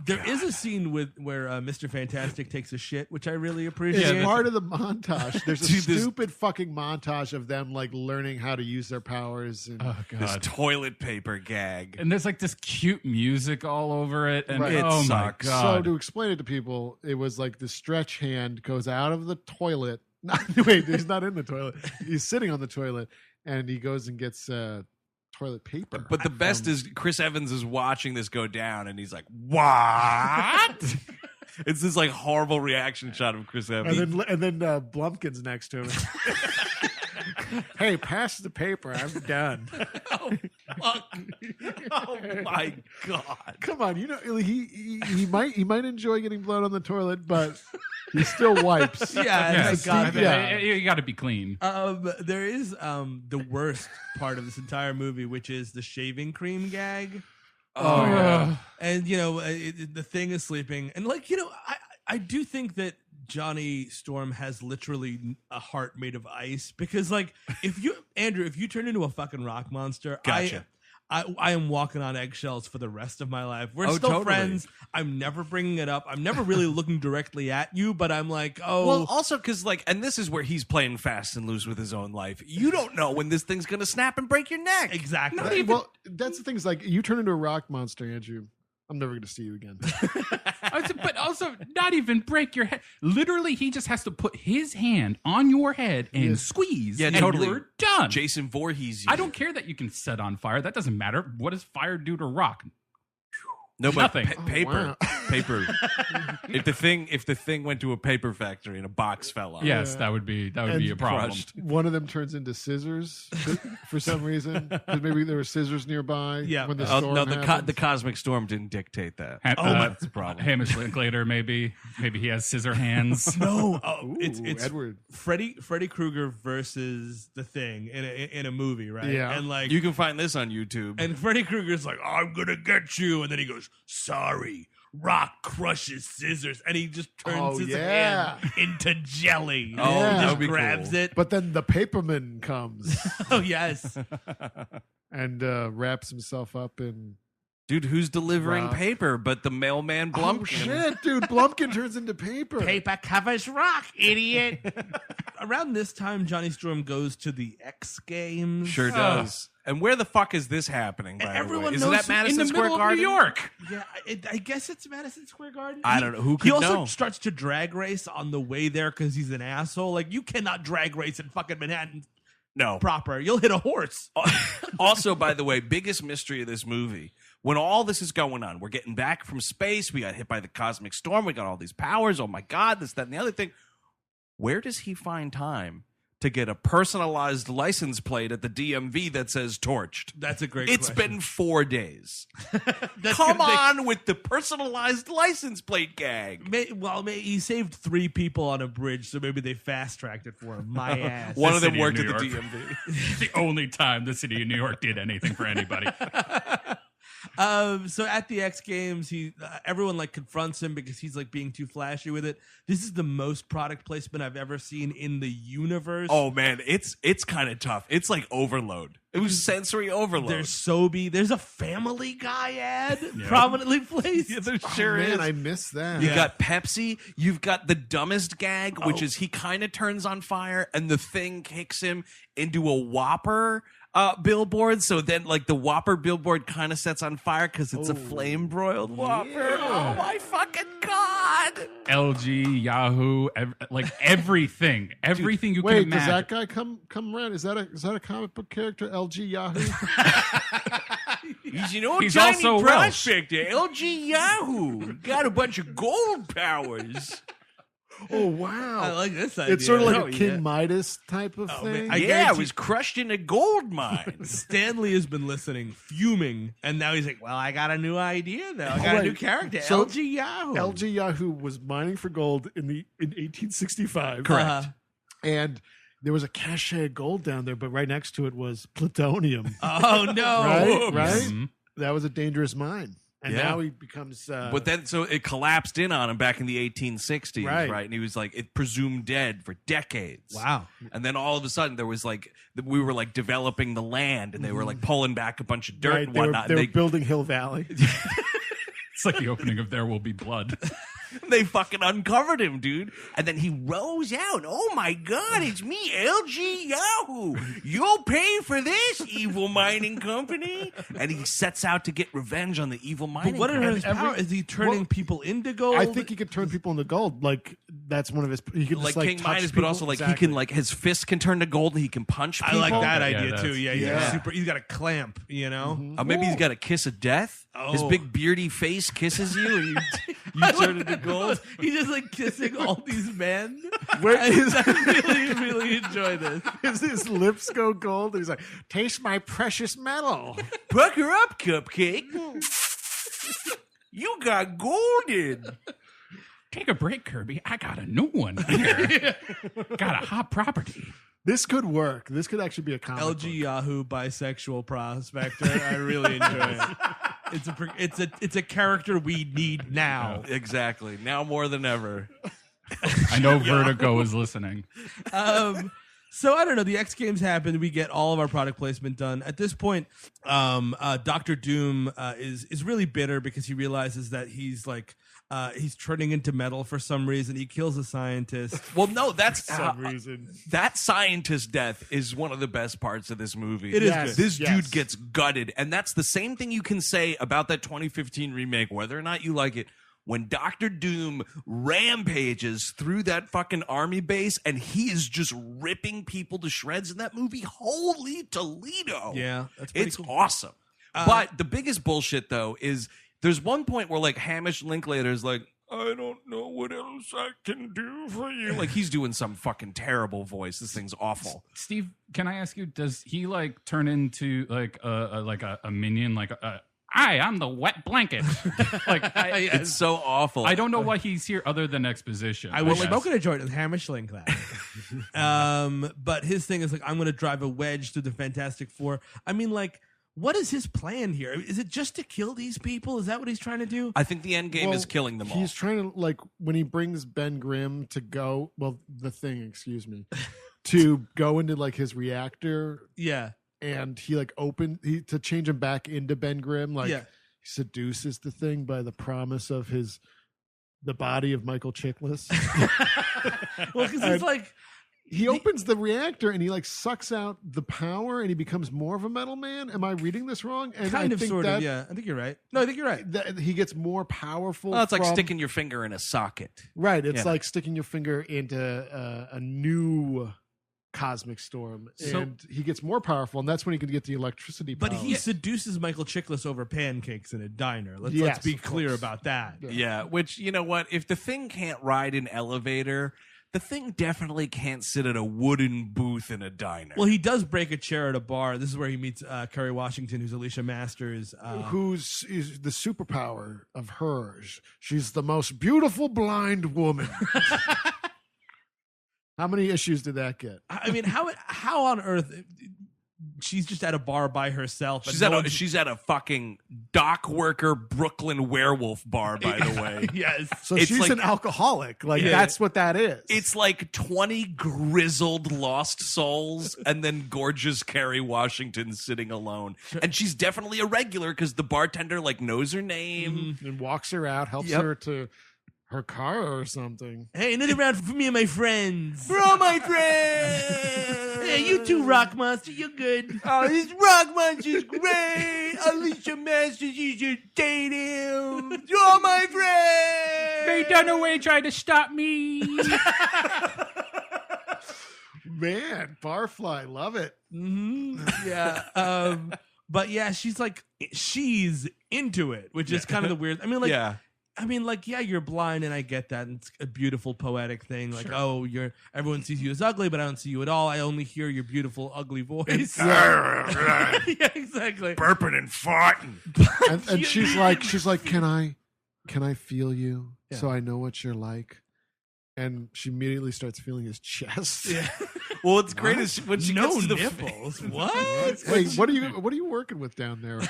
S2: There is a scene where Mr. Fantastic takes a shit, which I really appreciate.
S4: It's part of the montage. There's a
S1: Dude, this-
S4: stupid fucking montage of them like learning how to use their powers. And
S3: Oh
S1: This
S3: god.
S1: toilet paper gag.
S3: And there's like this cute music all over it, and
S4: Right.
S1: It
S3: oh my
S1: sucks.
S4: so
S3: god.
S4: to explain it to people, it was like the stretch hand goes out of the toilet. Wait, he's not in the toilet. He's sitting on the toilet, and he goes and gets toilet paper.
S1: But the best is Chris Evans is watching this go down, and he's like, "What?" It's this like horrible reaction shot of Chris Evans.
S4: and then Blumpkin's next to him. Hey, pass the paper. I'm done.
S1: Oh my god!
S4: Come on, you know he might enjoy getting blood on the toilet, but he still wipes.
S2: Yeah,
S3: Yes.
S2: God,
S4: Yeah.
S3: You got to be clean.
S2: there is the worst part of this entire movie, which is the shaving cream gag.
S1: Oh yeah.
S2: And the Thing is sleeping, and I do think that Johnny Storm has literally a heart made of ice because if you turn into a fucking rock monster,
S1: Gotcha.
S2: I am walking on eggshells for the rest of my life. We're
S1: Oh,
S2: still
S1: totally.
S2: friends. I'm never bringing it up. I'm never really looking directly at you, but I'm like, oh,
S1: Well, also because and this is where he's playing fast and loose with his own life. You don't know when this thing's gonna snap and break your neck.
S2: exactly.
S4: Well, that's the thing. Is like you turn into a rock monster, Andrew. I'm never going to see you again.
S3: But also, not even break your head. Literally, he just has to put his hand on your head and
S4: Yes.
S3: squeeze.
S1: Yeah,
S3: and
S1: totally.
S3: You're done.
S1: Jason Voorhees.
S3: I don't care that you can set on fire. That doesn't matter. What does fire do to rock?
S1: No, but
S3: Nothing.
S1: paper.
S4: wow.
S1: Paper. If the thing went to a paper factory and a box fell on.
S3: Yes, that would be
S4: And
S3: a problem.
S1: crushed.
S4: One of them turns into scissors for some reason. 'Cause maybe there were scissors nearby.
S2: Yeah.
S4: When the
S1: Oh,
S4: storm
S1: no,
S4: happens.
S1: the cosmic storm didn't dictate that.
S3: That's
S1: the problem.
S3: Hamish Linklater, maybe he has scissor hands.
S2: No,
S4: Ooh,
S2: it's
S4: Edward.
S2: Freddy Krueger versus the Thing in a movie, right?
S4: Yeah.
S2: And
S1: You can find this on YouTube.
S2: and Freddy Krueger's like, I'm gonna get you, and then he goes, sorry. Rock crushes scissors, and he just turns
S4: Oh,
S2: his
S4: yeah.
S2: hand into jelly.
S1: Oh,
S2: And he
S4: that
S2: just
S1: would be
S2: grabs
S1: cool.
S2: it.
S4: But then the paperman comes
S2: Oh yes,
S4: and wraps himself up in.
S1: Dude, who's delivering
S4: Rock.
S1: paper but the mailman
S4: Oh
S1: Blumpkin?
S4: shit, dude! Blumpkin turns into paper.
S2: paper covers rock, idiot. Around this time, Johnny Storm goes to the X Games.
S1: Sure does. And where the fuck is this happening? By
S2: everyone
S1: the way? Is
S2: knows
S1: that Madison
S3: in the
S1: Square
S3: middle
S1: Garden?
S3: of New York.
S2: Yeah, I guess it's Madison Square Garden.
S1: I don't know. Who
S2: He
S1: could
S2: also
S1: know?
S2: starts to drag race on the way there because he's an asshole. Like, you cannot drag race in fucking Manhattan
S1: No.
S2: proper. You'll hit a horse.
S1: Also, by the way, biggest mystery of this movie. When all this is going on, we're getting back from space. We got hit by the cosmic storm. We got all these powers. Oh my God, this, that, and the other thing. Where does he find time to get a personalized license plate at the DMV that says torched?
S2: That's a great
S1: It's
S2: question.
S1: been 4 days.
S2: That's
S1: Come
S2: gonna
S1: on with the personalized license plate gag.
S2: He saved 3 people on a bridge, so maybe they fast-tracked it for him. My ass.
S1: One of them
S3: City of
S1: worked
S3: New
S1: at the
S3: York.
S1: DMV.
S3: It's the only time the city of New York did anything for anybody.
S2: So at the X Games, everyone like confronts him because he's like being too flashy with it. This is the most product placement I've ever seen in the universe.
S1: Oh man, it's kind of tough. It's like overload. It was sensory overload.
S2: There's Sobe. There's a Family Guy ad prominently placed.
S1: Yeah, there sure is.
S4: Man, I missed that.
S1: You got Pepsi. You've got the dumbest gag, which is he kind of turns on fire and the thing kicks him into a Whopper billboard. So then, like, the Whopper billboard kind of sets on fire because it's a flame broiled Whopper.
S4: Yeah.
S1: Oh my fucking god!
S3: LG, Yahoo, everything you can
S4: Wait,
S3: imagine.
S4: does that guy come around? Is that a comic book character? LG Yahoo.
S1: He's an old
S3: He's
S1: tiny
S3: also Welsh.
S1: prospector, LG Yahoo. Got a bunch of gold powers.
S4: Oh wow!
S2: I like this idea.
S4: It's sort of like
S1: Oh,
S4: a King
S1: yeah.
S4: Midas type of thing.
S2: man, I
S1: Yeah,
S2: guarantee-
S1: it was crushed in a gold mine.
S2: Stanley has been listening, fuming, and now he's like, "Well, I got a new idea, though. I got a
S4: Wait,
S2: new character,
S4: so
S2: LG Yahoo."
S4: LG Yahoo was mining for gold in 1865.
S2: Correct.
S4: And there was a cache of gold down there, but right next to it was plutonium.
S2: Oh no!
S4: Right?
S3: Mhm.
S4: That was a dangerous mine. And
S1: Yeah.
S4: now he becomes.
S1: But then, so it collapsed in on him back in the 1860s,
S4: Right.
S1: right? And he was like, it presumed dead for decades.
S2: Wow.
S1: And then all of a sudden, there was like, we were like developing the land, and they were like pulling back a bunch of dirt
S4: right,
S1: and
S4: they were,
S1: whatnot.
S4: they were
S1: and
S4: building Hill Valley.
S3: It's like the opening of There Will Be Blood.
S1: they fucking uncovered him, dude. And then he rose out. Oh my God, it's me, LG Yahoo. You'll pay for this, evil mining company. And he sets out to get revenge on the evil mining
S2: But what are
S1: company.
S2: his powers? Is he turning
S4: well,
S2: people into gold?
S4: I think he could turn people into gold. Like, that's one of his. He could
S1: Like
S4: just,
S1: King
S4: touch
S1: Midas, but
S4: people.
S1: also like
S4: Exactly.
S1: he can like his fist can turn to gold and he can punch
S2: I
S1: people.
S2: like that
S3: Yeah,
S2: idea
S3: that's-
S2: too. Yeah, he's
S1: yeah.
S2: he's got a clamp. You know.
S1: Maybe he's got a kiss of death. His
S2: Oh.
S1: big beardy face kisses you, and you turn into gold.
S2: He's just like kissing all these men.
S4: Where
S2: I really enjoy this.
S4: his lips go gold. And he's like, taste my precious metal.
S1: Pucker up, cupcake. You got golden.
S3: Take a break, Kirby. I got a new one here. Got a hot property.
S4: This could work. This could actually be a comic
S2: LG
S4: book.
S2: Yahoo bisexual prospector. I really enjoy it. It's a character we need now.
S1: Exactly. Now more than ever.
S3: I know Vertigo is listening.
S2: So I don't know. The X Games happened. We get all of our product placement done. At this point, Dr. Doom is really bitter because he realizes that he's like he's turning into metal for some reason. He kills a scientist.
S1: Well, no, that's
S4: For some reason.
S1: that scientist death is one of the best parts of this movie.
S2: It is
S4: Yes.
S2: good.
S1: This
S4: Yes.
S1: dude gets gutted, and that's the same thing you can say about that 2015 remake, whether or not you like it. When Dr. Doom rampages through that fucking army base and he is just ripping people to shreds in that movie, holy Toledo.
S2: Yeah, that's pretty
S1: It's
S2: cool.
S1: awesome. But the biggest bullshit, though, is there's one point where, like, Hamish Linklater's like, I don't know what else I can do for you. Like, he's doing some fucking terrible voice. This thing's awful.
S3: Steve, can I ask you, does he like turn into like a minion, like hi, I'm the wet blanket?
S1: It's so awful.
S3: I don't know why he's here other than exposition.
S2: I was
S3: guess.
S2: smoking a joint with Hamish Linklater. But his thing is like, I'm going to drive a wedge through the Fantastic Four. I mean, like, what is his plan here? Is it just to kill these people? Is that what he's trying to do?
S1: I think the end game
S4: Well,
S1: is killing them all.
S4: He's trying to, like, when he brings Ben Grimm to go, well, the thing, excuse me, to go into, like, his reactor,
S2: Yeah.
S4: and he, like, to change him back into Ben Grimm, like,
S2: Yeah.
S4: he seduces the thing by the promise of the body of Michael Chiklis.
S2: Well, because he's like,
S4: He opens the reactor and he like sucks out the power and he becomes more of a metal man. Am I reading this wrong? And
S2: kind
S4: I
S2: of,
S4: think
S2: sort
S4: that,
S2: of, yeah. I think you're right. No, I think you're right.
S4: That he gets more powerful.
S1: Well, it's like
S4: from-
S1: sticking your finger in a socket.
S4: Right. It's
S1: Yeah.
S4: like sticking your finger into a new cosmic storm,
S3: So-
S4: and he gets more powerful, and that's when he can get the electricity.
S2: But
S4: power.
S2: he seduces Michael Chiklis over pancakes in a diner. Let's
S4: Yes,
S2: be
S4: of
S2: clear
S4: course.
S2: about that.
S1: Yeah, which, you know what? If the thing can't ride an elevator, the Thing definitely can't sit at a wooden booth in a diner.
S2: Well, he does break a chair at a bar. This is where he meets Kerry Washington, who's Alicia Masters.
S4: Who's is the superpower of hers? She's the most beautiful blind woman. How many issues did that get?
S2: I mean, how on earth? She's just at a bar by herself.
S1: She's at a fucking dock worker Brooklyn werewolf bar, by the way.
S2: Yes.
S4: So
S1: It's
S4: she's
S1: like-
S4: an alcoholic. Like
S2: Yeah.
S4: that's what that is.
S1: It's like 20 grizzled lost souls and then gorgeous Kerry Washington sitting alone. And she's definitely a regular because the bartender like knows her name.
S4: and walks her out, helps
S1: Yep.
S4: her to her car or something.
S2: Hey, another round for me and my friends.
S1: For all my friends.
S2: Hey, you too, Rock Monster. You're good.
S1: Oh, this Rock Monster's great. Alicia Masters, you should date him. You're my friend.
S3: Faye Dunaway tried to stop me.
S4: Man, Barfly, love it.
S2: Yeah. But yeah, she's into it, which is kind of the weird. I mean, like,
S1: Yeah.
S2: yeah, you're blind, and I get that. And it's a beautiful, poetic thing. Like, oh, everyone sees you as ugly, but I don't see you at all. I only hear your beautiful, ugly voice. Yeah, exactly.
S5: Burping and farting.
S4: And she's like, can I feel you so I know what you're like? And she immediately starts feeling his chest.
S2: Yeah.
S1: Well, what's great is when she
S2: No
S1: gets to the
S2: nipples. What?
S4: Hey, what are you working with down there?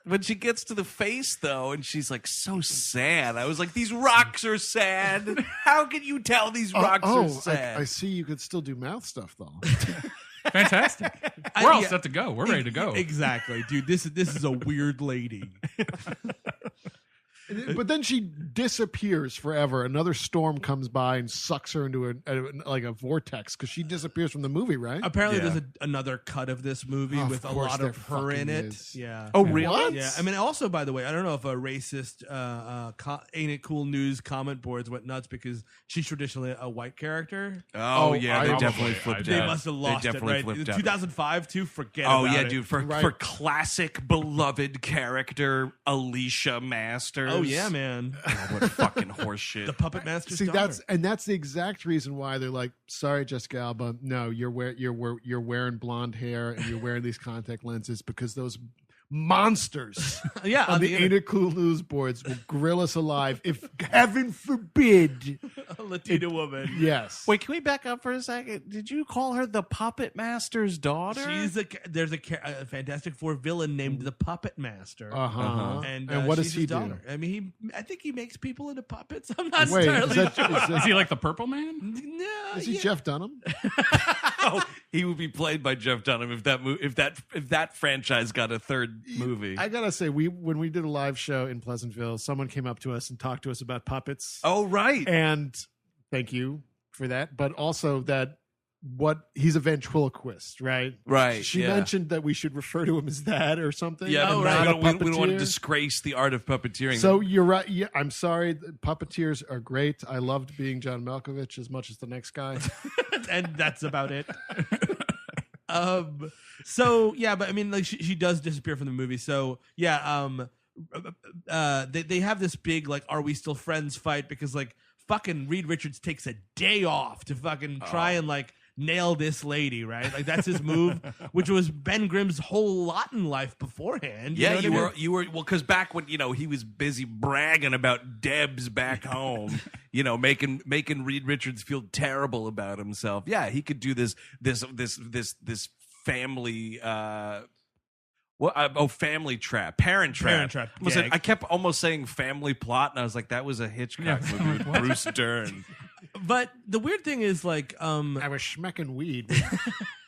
S1: when she gets to the face though, and she's like so sad. I was like, these rocks are sad. How can you tell these rocks are sad?
S4: I see you could still do mouth stuff though.
S3: Fantastic. We're all
S2: yeah.
S3: set to go. We're ready to go.
S2: Exactly, dude. This is a weird lady.
S4: But then she disappears forever. Another storm comes by and sucks her into a vortex because she disappears from the movie, right?
S2: Apparently,
S1: Yeah.
S2: there's another cut of this movie
S4: Of
S2: with a
S4: course
S2: lot
S4: there
S2: of her in
S4: fucking
S2: it.
S4: is.
S2: Yeah.
S1: Oh, really?
S4: What?
S2: Yeah, I mean, also, by the way, I don't know if a racist Ain't It Cool News comment boards went nuts because she's traditionally a white character.
S1: Oh, yeah,
S4: I
S1: they
S4: probably-
S1: definitely flipped
S2: They
S1: out.
S2: must have lost
S1: They
S2: it,
S1: definitely
S2: right?
S1: flipped out.
S2: 2005, too? Forget
S1: Oh
S2: about
S1: yeah,
S2: it.
S1: dude! For
S4: Right.
S1: classic beloved character Alicia Masters.
S2: Oh, yeah, man.
S1: Oh, what fucking horseshit!
S2: The Puppet Master's
S4: See,
S2: daughter.
S4: that's the exact reason why they're like, sorry, Jessica Alba, no, you're wearing blonde hair and you're wearing these contact lenses because those monsters
S2: yeah,
S4: on the Ain't It Cool News boards will grill us alive if heaven forbid.
S2: a Latina woman.
S4: Yes.
S1: Wait, can we back up for a second? Did you call her the Puppet Master's daughter?
S2: There's a Fantastic Four villain named the Puppet Master.
S4: Uh-huh.
S2: And
S4: what
S2: she's
S4: does
S2: his
S4: he do?
S2: daughter. I mean, I think he makes people into puppets. I'm not
S4: Wait,
S2: entirely sure.
S3: Is he like the Purple Man?
S2: No,
S4: Is he
S2: yeah.
S4: Jeff Dunham?
S1: Oh, he would be played by Jeff Dunham if that franchise got a third movie.
S4: I gotta say, when we did a live show in Pleasantville, someone came up to us and talked to us about puppets.
S1: Oh right.
S4: And thank you for that, but also that he's a ventriloquist, right?
S1: Right,
S4: She
S1: yeah.
S4: mentioned that we should refer to him as that or something.
S1: Yeah,
S2: Oh,
S1: but
S2: right.
S1: we don't want to
S4: puppeteer.
S1: disgrace the art of puppeteering.
S4: So you're right. Yeah, I'm sorry. The puppeteers are great. I loved being John Malkovich as much as the next guy.
S2: And that's about it. So yeah, but I mean, like she does disappear from the movie. So yeah, they have this big like, are we still friends fight because like fucking Reed Richards takes a day off to fucking try and like nail this lady, right? Like that's his move, which was Ben Grimm's whole lot in life beforehand.
S1: yeah,
S2: know what I mean?
S1: you were well because back when he was busy bragging about Debs back home, making Reed Richards feel terrible about himself. Yeah, he could do this family. Family Trap, Parent Trap.
S2: Parent Trap
S1: Almost said-
S2: gag.
S1: I kept almost saying Family Plot, and I was like, that was a Hitchcock movie with Bruce Dern.
S2: But the weird thing is like,
S4: I was schmecking weed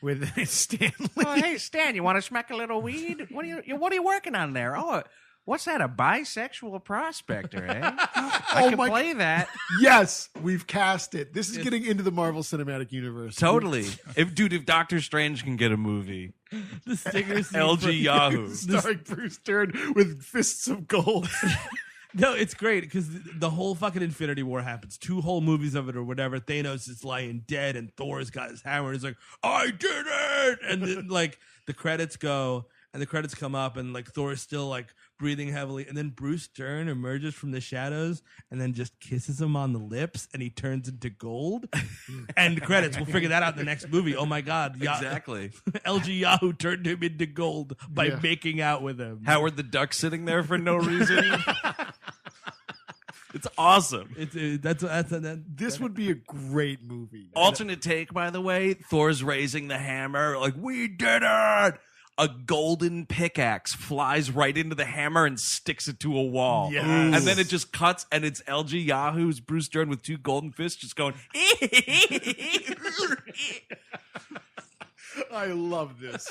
S4: with Stanley.
S6: Oh, hey, Stan, you want to smack a little weed? What are you working on there? Oh, what's that, a bisexual prospector, eh? I can play that.
S4: Yes, we've cast it. This is getting into the Marvel Cinematic Universe.
S1: Totally. If Doctor Strange can get a movie,
S2: the stinger scene
S1: LG
S2: for-
S1: Yahoo.
S4: Starring Bruce Dern with fists of gold.
S2: No, it's great because the whole fucking Infinity War happens. 2 whole movies of it or whatever. Thanos is lying dead and Thor's got his hammer and he's like, I did it! And then, like, the credits go and the credits come up, and like Thor is still like breathing heavily, and then Bruce Dern emerges from the shadows and then just kisses him on the lips, and he turns into gold. And credits. We'll figure that out in the next movie. Oh my God!
S1: Exactly.
S2: LG Yahoo turned him into gold by making out with him.
S1: Howard the Duck sitting there for no reason. It's awesome.
S4: This would be a great movie.
S1: Alternate take, by the way. Thor's raising the hammer, like, we did it! A golden pickaxe flies right into the hammer and sticks it to a wall.
S4: Yes.
S1: And then it just cuts, and it's LG Yahoo's Bruce Dern with two golden fists just going,
S4: I love this.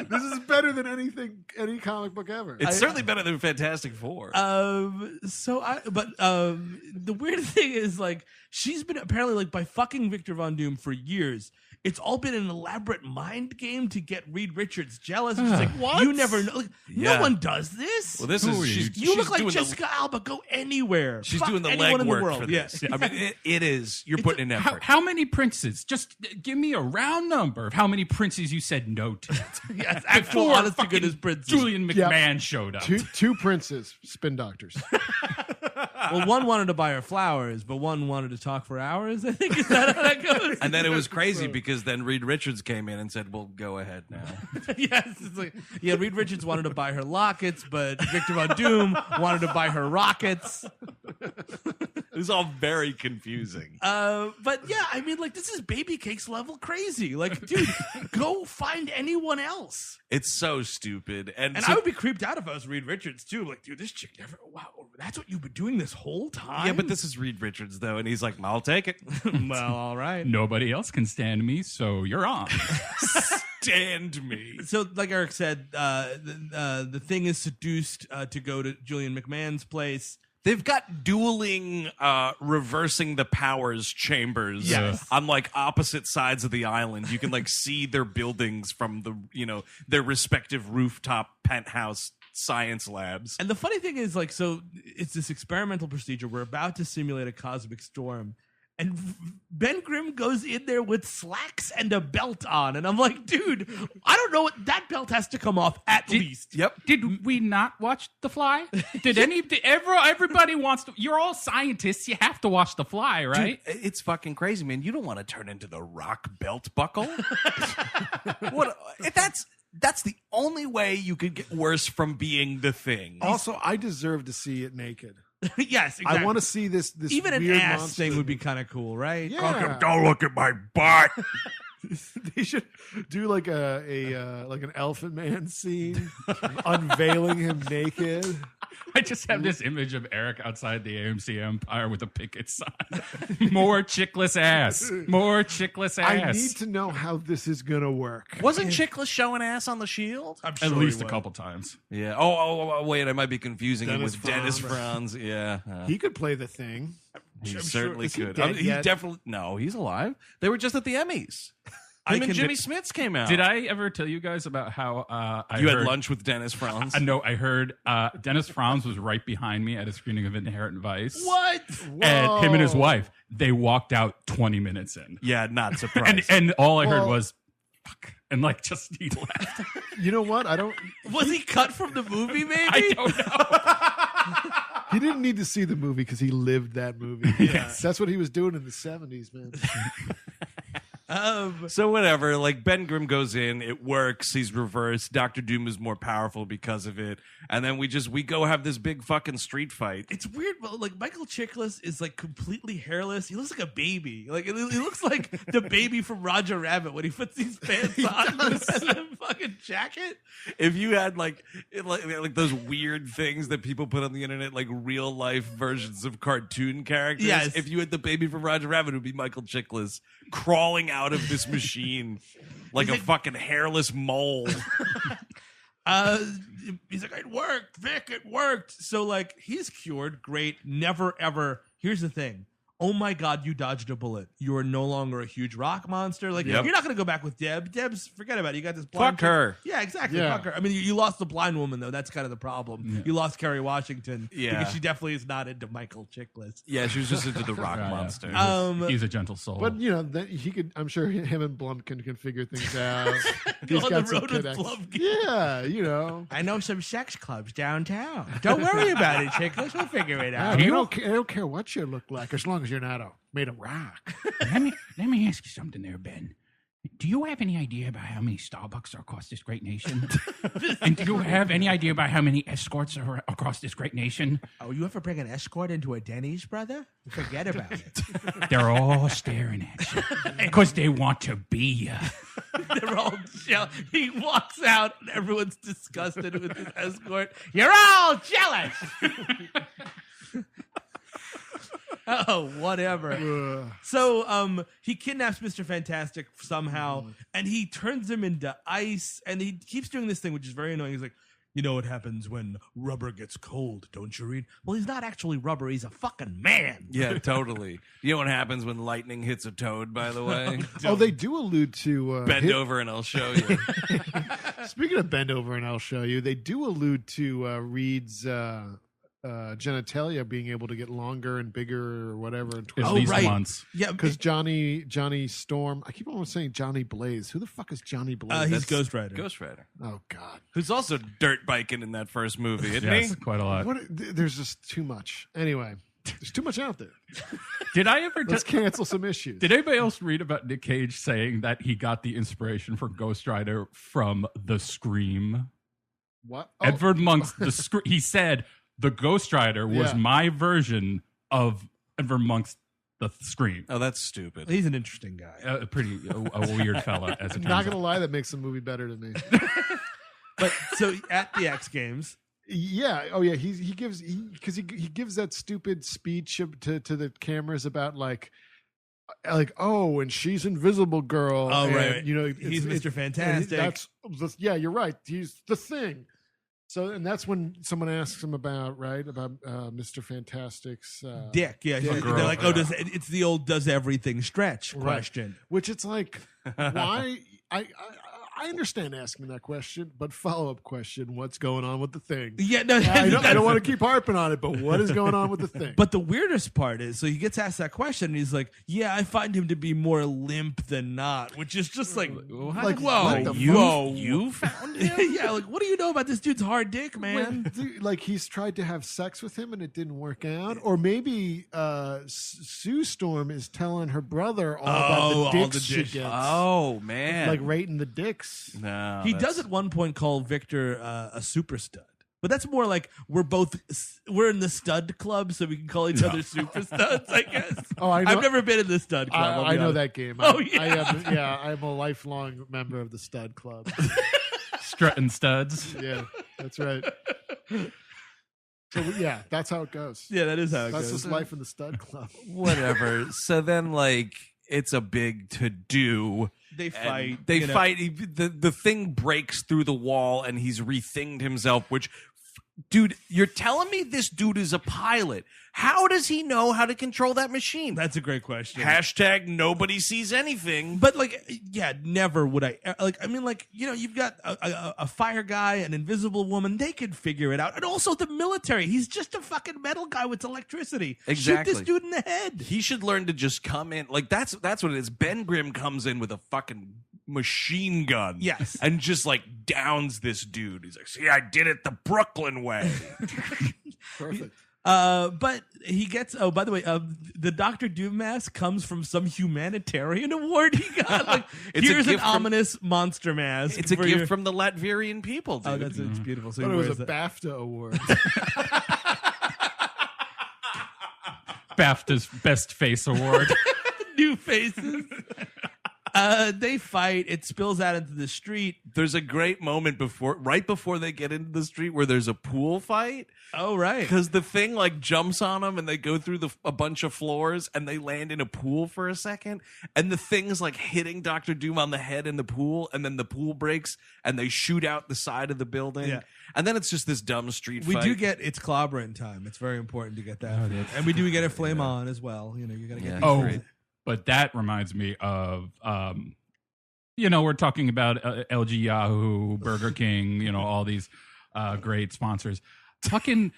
S4: This is better than any comic book ever.
S1: It's certainly better than Fantastic Four.
S2: The weird thing is, like, she's been apparently, like, by fucking Victor Von Doom for years. It's all been an elaborate mind game to get Reed Richards jealous. She's like, what? You never know. Like, No one does this.
S1: Well, this is
S2: you look like Jessica Alba. Go anywhere.
S1: She's
S2: Fuck
S1: doing the
S2: anyone in the
S1: legwork
S2: world.
S1: for this. I mean, it is. You're putting in effort.
S3: How many princes? Just give me a round number of how many princes you said no to.
S2: Yes, actual honest to goodness princes.
S3: Julian McMahon showed up.
S4: Two princes, spin doctors.
S2: Well, one wanted to buy her flowers, but one wanted to talk for hours. I think is that how that goes?
S1: And then it was crazy because then Reed Richards came in and said, well, go ahead now.
S2: Yes, it's like, Reed Richards wanted to buy her lockets, but Victor Von Doom wanted to buy her rockets.
S1: It was all very confusing.
S2: But yeah, I mean, like, this is baby cakes level crazy. Like, dude, go find anyone else.
S1: It's so stupid. And
S2: I would be creeped out if I was Reed Richards, too. Like, dude, this chick never, wow, that's what you've been doing this whole time?
S1: Yeah, but this is Reed Richards, though, and he's like, I'll take it.
S2: Well, all right.
S3: Nobody else can stand me, so you're on.
S1: Stand me.
S2: So, like Eric said, the thing is seduced to go to Julian McMahon's place.
S1: They've got dueling, reversing the powers chambers on like opposite sides of the island. You can like see their buildings from the, their respective rooftop penthouse science labs.
S2: And the funny thing is, like, so it's this experimental procedure. We're about to simulate a cosmic storm. And Ben Grimm goes in there with slacks and a belt on. And I'm like, dude, I don't know what that belt has to come off at least.
S1: Yep.
S3: Did we not watch The Fly? Everybody wants to. You're all scientists. You have to watch The Fly, right?
S1: Dude, it's fucking crazy, man. You don't want to turn into the Rock belt buckle. That's the only way you could get worse from being the Thing.
S4: Also, I deserve to see it naked.
S2: Yes, exactly.
S4: I want to see this
S2: even an
S4: weird
S2: ass
S4: monster
S2: thing would be kind of cool, right?
S4: Yeah.
S5: Don't look at my butt.
S4: They should do like like an Elephant Man scene, unveiling him naked.
S3: I just have this image of Eric outside the AMC Empire with a picket sign. More Chiklis ass. More Chiklis ass.
S4: I need to know how this is gonna work.
S1: Wasn't Chiklis showing ass on the Shield?
S2: I'm
S3: At
S2: sure
S3: least
S2: he
S3: a
S2: would.
S3: couple times.
S1: Yeah. Oh, wait, I might be confusing him
S4: Dennis
S1: with Dennis
S4: Franz.
S1: Franz. Yeah.
S4: He could play the Thing.
S1: He
S2: I'm
S1: certainly
S4: sure- is he
S1: could.
S4: dead
S1: He
S4: yet?
S1: definitely. No, he's alive. They were just at the Emmys. Him and Jimmy Smits came out.
S3: Did I ever tell you guys about how I
S1: You
S3: heard,
S1: had lunch with Dennis Franz?
S3: No, I heard Dennis Franz was right behind me at a screening of Inherent Vice.
S2: What?
S3: And him and his wife, they walked out 20 minutes in.
S1: Yeah, not surprised.
S3: And all I heard was, fuck. And like, just he laughed.
S4: You know what? I don't.
S2: Was he cut from the movie, maybe?
S3: I don't know.
S4: He didn't need to see the movie because he lived that movie.
S2: Yes.
S4: That's what he was doing in the 70s, man.
S1: So whatever, like Ben Grimm goes in, it works, he's reversed, Dr. Doom is more powerful because of it, and then we go have this big fucking street fight.
S2: It's weird, but like Michael Chiklis is like completely hairless. He looks like a baby. Like he looks like the baby from Roger Rabbit when he puts these pants on and a fucking jacket.
S1: If you had like those weird things that people put on the internet, like real life versions of cartoon characters,
S2: Yes.
S1: if you had the baby from Roger Rabbit, it would be Michael Chiklis crawling out of this machine like a fucking hairless mole.
S2: He's like, it worked, Vic, it worked. So like he's cured, great, never ever. Here's the thing. oh my God, you dodged a bullet. You are no longer a huge rock monster. Like,
S1: Yep.
S2: you're not going to go back with Deb. Deb's, forget about it. You got this blind
S1: Fuck her.
S2: Yeah, exactly.
S4: Yeah.
S2: Fuck her. I mean, you lost the blind woman, though. That's kind of the problem.
S3: Yeah.
S2: You lost Kerry Washington.
S1: Yeah.
S2: Because she definitely is not into Michael Chiklis.
S1: Yeah, she was just into the rock
S3: Yeah, yeah.
S1: monster.
S3: He's a gentle soul.
S4: But you know, he could. I'm sure him and Blumpkin can figure things out.
S2: Go on the road with Blumpkin.
S4: Yeah, you know.
S2: I know some sex clubs downtown. Don't worry about it, Chiklis. We'll figure it out.
S4: I don't care what you look like as long as you're not made of rock.
S3: let me ask you something there, Ben. Do you have any idea about how many Starbucks are across this great nation? And do you have any idea about how many escorts are across this great nation?
S2: Oh, you ever bring an escort into a Denny's, brother? Forget about it.
S3: They're all staring at you because they want to be you.
S2: They're all jealous. He walks out and everyone's disgusted with his escort. You're all jealous. Oh, whatever. So he kidnaps Mr. Fantastic somehow, and he turns him into ice, and he keeps doing this thing, which is very annoying. He's like, you know what happens when rubber gets cold, don't you, Reed? Well, he's not actually rubber. He's a fucking man.
S1: Yeah, totally. You know what happens when lightning hits a toad, by the way?
S4: Oh, they do allude to
S1: Bend over and I'll show you.
S4: Speaking of bend over, and I'll show you. They do allude to Reed's genitalia being able to get longer and bigger or whatever. And
S3: At least once.
S2: Yeah,
S4: because Johnny Storm. I keep on saying Johnny Blaze. Who the fuck is Johnny Blaze?
S2: he's Ghost Rider.
S1: Ghost Rider.
S4: Oh God.
S1: Who's also dirt biking in that first movie, isn't
S3: Yes,
S1: he?
S3: quite a lot.
S4: There's just too much. Anyway, there's too much out there.
S3: Did I ever?
S4: Let's cancel some issues.
S3: Did anybody else read about Nick Cage saying that he got the inspiration for Ghost Rider from The Scream?
S4: What?
S3: Edvard Munch's he said the Ghost Rider was
S4: Yeah.
S3: my version of Edvard Munch's The Scream.
S1: Oh, that's stupid.
S2: He's an interesting guy.
S3: A weird fella, as it turns
S4: Not gonna
S3: out.
S4: lie, that makes the movie better to me.
S2: But so at the X Games,
S4: Yeah. Oh, yeah. He gives that stupid speech to the cameras about like oh, and she's Invisible Girl.
S2: Oh,
S4: and,
S2: right.
S4: You know,
S2: He's Mr. Fantastic.
S4: Yeah, you're right. He's the Thing. So, and that's when someone asks him about Mr. Fantastic's
S2: Dick. Yeah,
S4: Dick.
S2: they're like, oh, it's the old "does everything stretch"
S4: Right.
S2: question.
S4: Which it's like, why? I understand asking that question, but follow-up question: what's going on with the Thing?
S2: Yeah, no,
S4: I don't want to keep harping on it, but what is going on with the Thing?
S2: But the weirdest part is, so he gets asked that question, and he's like, "Yeah, I find him to be more limp than not," which is just like,
S4: Like,
S2: whoa,
S4: what the
S2: whoa,
S1: You found him?
S2: yeah, like, what do you know about this dude's hard dick, man?
S4: Like he's tried to have sex with him and it didn't work out, or maybe Sue Storm is telling her brother all about the dicks she
S2: dicks.
S4: gets,
S1: Oh, man.
S4: like rating the dicks.
S1: No.
S2: He does at one point call Victor a super stud. But that's more like we're in the stud club, so we can call each other super studs, I guess.
S4: Oh, I know.
S2: I've never been in the stud club. I'll
S4: I
S2: be
S4: know
S2: honest.
S4: that game.
S2: Oh, yeah.
S4: I'm a lifelong member of the Stud Club.
S3: Strutting studs.
S4: Yeah, that's right. So yeah, that's how it goes.
S2: Yeah, that is how it
S4: That's
S2: goes.
S4: just life in the Stud Club.
S1: Whatever. So then, like, it's a big to-do.
S2: They
S1: And
S2: fight.
S1: They
S2: you know.
S1: fight. The Thing breaks through the wall, and he's rethinged himself. Which, dude, you're telling me this dude is a pilot? How does he know how to control that machine?
S2: That's a great question.
S1: Hashtag nobody sees anything.
S2: But like, yeah, never would I. Like, I mean, like, you know, you've got a fire guy, an invisible woman. They could figure it out, and also the military. He's just a fucking metal guy with electricity.
S1: Exactly.
S2: Shoot this dude in the head.
S1: He should learn to just come in. Like that's what it is. Ben Grimm comes in with a fucking machine gun.
S2: Yes.
S1: And just like downs this dude. He's like, see, I did it the Brooklyn way.
S4: Perfect.
S2: But he gets. Oh, by the way, the Dr. Doom mask comes from some humanitarian award he got. Like,
S1: It's a
S2: here's an
S1: gift from-
S2: ominous monster mask.
S1: It's a
S2: for
S1: gift
S2: your-
S1: from the Latvian people, dude.
S2: Oh, that's it's beautiful. So
S4: But
S2: he
S4: it was
S2: wears
S4: a
S2: that.
S4: BAFTA award.
S3: BAFTA's Best Face Award.
S2: New faces. They fight. It spills out into the street.
S1: There's a great moment right before they get into the street where there's a pool fight.
S2: Oh, right.
S1: Because the thing like jumps on them and they go through a bunch of floors and they land in a pool for a second. And the thing's like hitting Dr. Doom on the head in the pool. And then the pool breaks and they shoot out the side of the building.
S2: Yeah.
S1: And then it's just this dumb street
S2: We
S1: fight.
S2: do get it's clobbering time. It's very important to get that. And we do get a flame on as well. You know, you got to get
S1: Yeah.
S2: these
S3: Oh,
S2: great-
S3: but that reminds me of, we're talking about LG Yahoo, Burger King, all these great sponsors. Fucking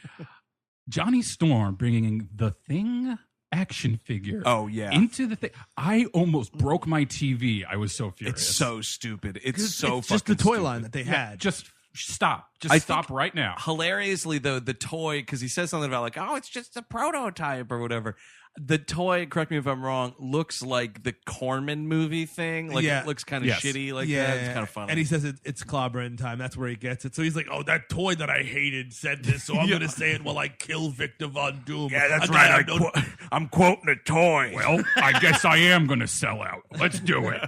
S3: Johnny Storm bringing the Thing action figure
S1: Oh, yeah.
S3: into the thing. I almost broke my TV. I was so furious.
S1: It's so stupid. It's so
S2: it's just the
S1: fucking
S2: toy
S1: stupid.
S2: line that they had.
S3: Just stop. Just
S1: I
S3: stop
S1: think-
S3: right now.
S1: Hilariously, though, the toy, because he says something about like, oh, it's just a prototype or whatever. The toy, correct me if I'm wrong, looks like the Corman movie thing. Like
S2: Yeah.
S1: it looks kind of
S3: Yes.
S1: shitty like that. It's kind of funny.
S2: And he says it's clobbering time. That's where he gets it. So he's like, "Oh, that toy that I hated said this, so I'm going to say it while I kill Victor Von Doom."
S5: Yeah, that's
S2: A
S5: right.
S2: guy
S5: I I'm quoting a toy.
S3: Well, I guess I am going to sell out. Let's do it.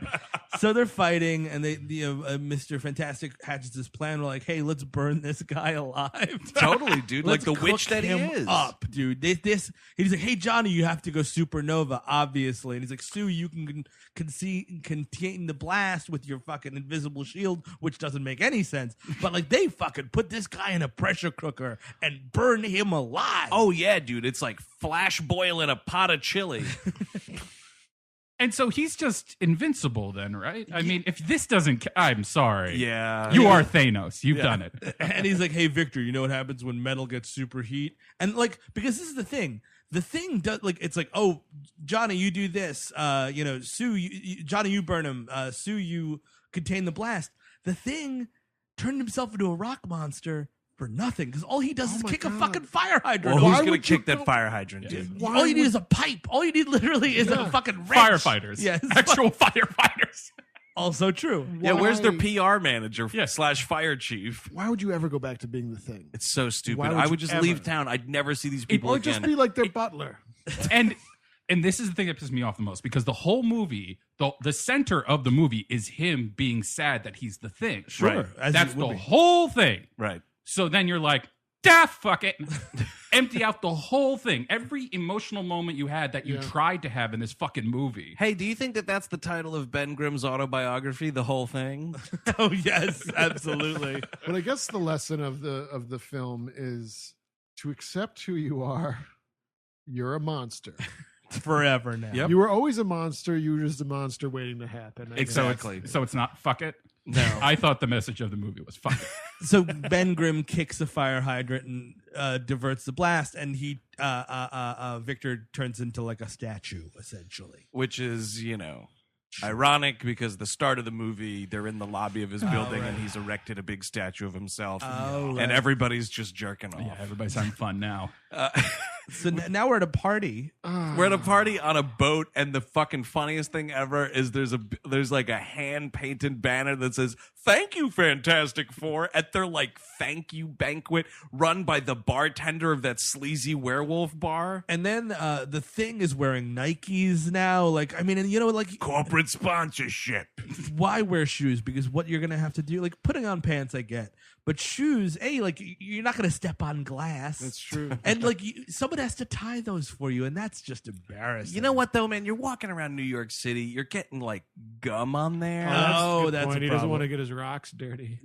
S2: So they're fighting, and Mr. Fantastic hatches this plan. We're like, "Hey, let's burn this guy alive."
S1: Totally, dude. Like
S2: Let's
S1: the witch
S2: cook
S1: that he
S2: him
S1: is.
S2: up, dude. He's like, "Hey, Johnny, you have to go supernova, obviously." And he's like, "Sue, you can contain the blast with your fucking invisible shield," which doesn't make any sense. But like, they fucking put this guy in a pressure cooker and burn him alive.
S1: Oh, yeah, dude. It's like flash boiling a pot of chili.
S3: And so he's just invincible then, right? I mean, if this doesn't... I'm sorry.
S1: Yeah.
S3: You are Thanos. You've done it.
S2: And he's like, "Hey, Victor, you know what happens when metal gets superheat?" And like, because this is the thing. The thing does like it's like, "Oh, Johnny, you do this. Sue, Johnny, you burn him. Sue, you contain the blast." The Thing turned himself into a rock monster for nothing because all he does is
S4: my
S2: kick a
S4: God.
S2: fucking fire hydrant.
S1: Well,
S2: Why
S1: who's going
S2: would
S1: to
S2: you
S1: kick that
S2: go-
S1: fire hydrant, dude?
S2: All you need is a pipe. All you need literally is a fucking wrench.
S3: Firefighters.
S2: Yes,
S3: Actual firefighters.
S2: also true.
S1: Yeah, where's their
S4: Why-
S1: PR manager / fire chief?
S4: Why would you ever go back to being the Thing?
S1: It's so stupid.
S4: Why would
S1: I
S4: you
S1: would just
S4: ever?
S1: leave town. I'd never see these people
S4: Or
S1: again.
S4: just be like their butler.
S3: And this is the thing that pisses me off the most because the whole movie, the center of the movie is him being sad that he's the Thing.
S2: Sure,
S1: Right.
S2: as
S3: That's
S2: it would
S3: the
S2: be.
S3: whole thing.
S1: Right.
S3: So then you're like, fuck it. Empty out the whole thing. Every emotional moment you had that you tried to have in this fucking movie.
S1: Hey, do you think that that's the title of Ben Grimm's autobiography, The Whole Thing?
S2: Oh yes, absolutely.
S4: But I guess the lesson of the film is to accept who you are. You're a monster.
S2: Forever now.
S1: Yep.
S4: You were always a monster. You were just a monster waiting to happen. I guess.
S1: Exactly.
S3: So it's not fuck it?
S1: No.
S3: I thought the message of the movie was fuck it.
S2: So Ben Grimm kicks a fire hydrant and diverts the blast, and Victor turns into like a statue, essentially.
S1: Which is, ironic because the start of the movie, they're in the lobby of his building and he's erected a big statue of himself.
S2: Oh,
S1: and everybody's just jerking off.
S3: Yeah, everybody's having fun now.
S2: So now we're at a party.
S1: We're at a party on a boat, and the fucking funniest thing ever is there's like a hand painted banner that says "Thank you, Fantastic Four" at their like thank you banquet run by the bartender of that sleazy werewolf bar.
S2: And then the Thing is wearing Nikes now. Like, I mean, and like,
S5: Corporate sponsorship.
S2: why wear shoes? Because what you're gonna have to do, like putting on pants, I get, but shoes, like you're not gonna step on glass.
S4: That's true.
S2: And like someone has to tie those for you, and that's just embarrassing.
S1: You know what though, man? You're walking around New York City, you're getting like gum on there.
S2: Oh, that's a
S4: He doesn't
S2: problem.
S4: want to get his rocks dirty.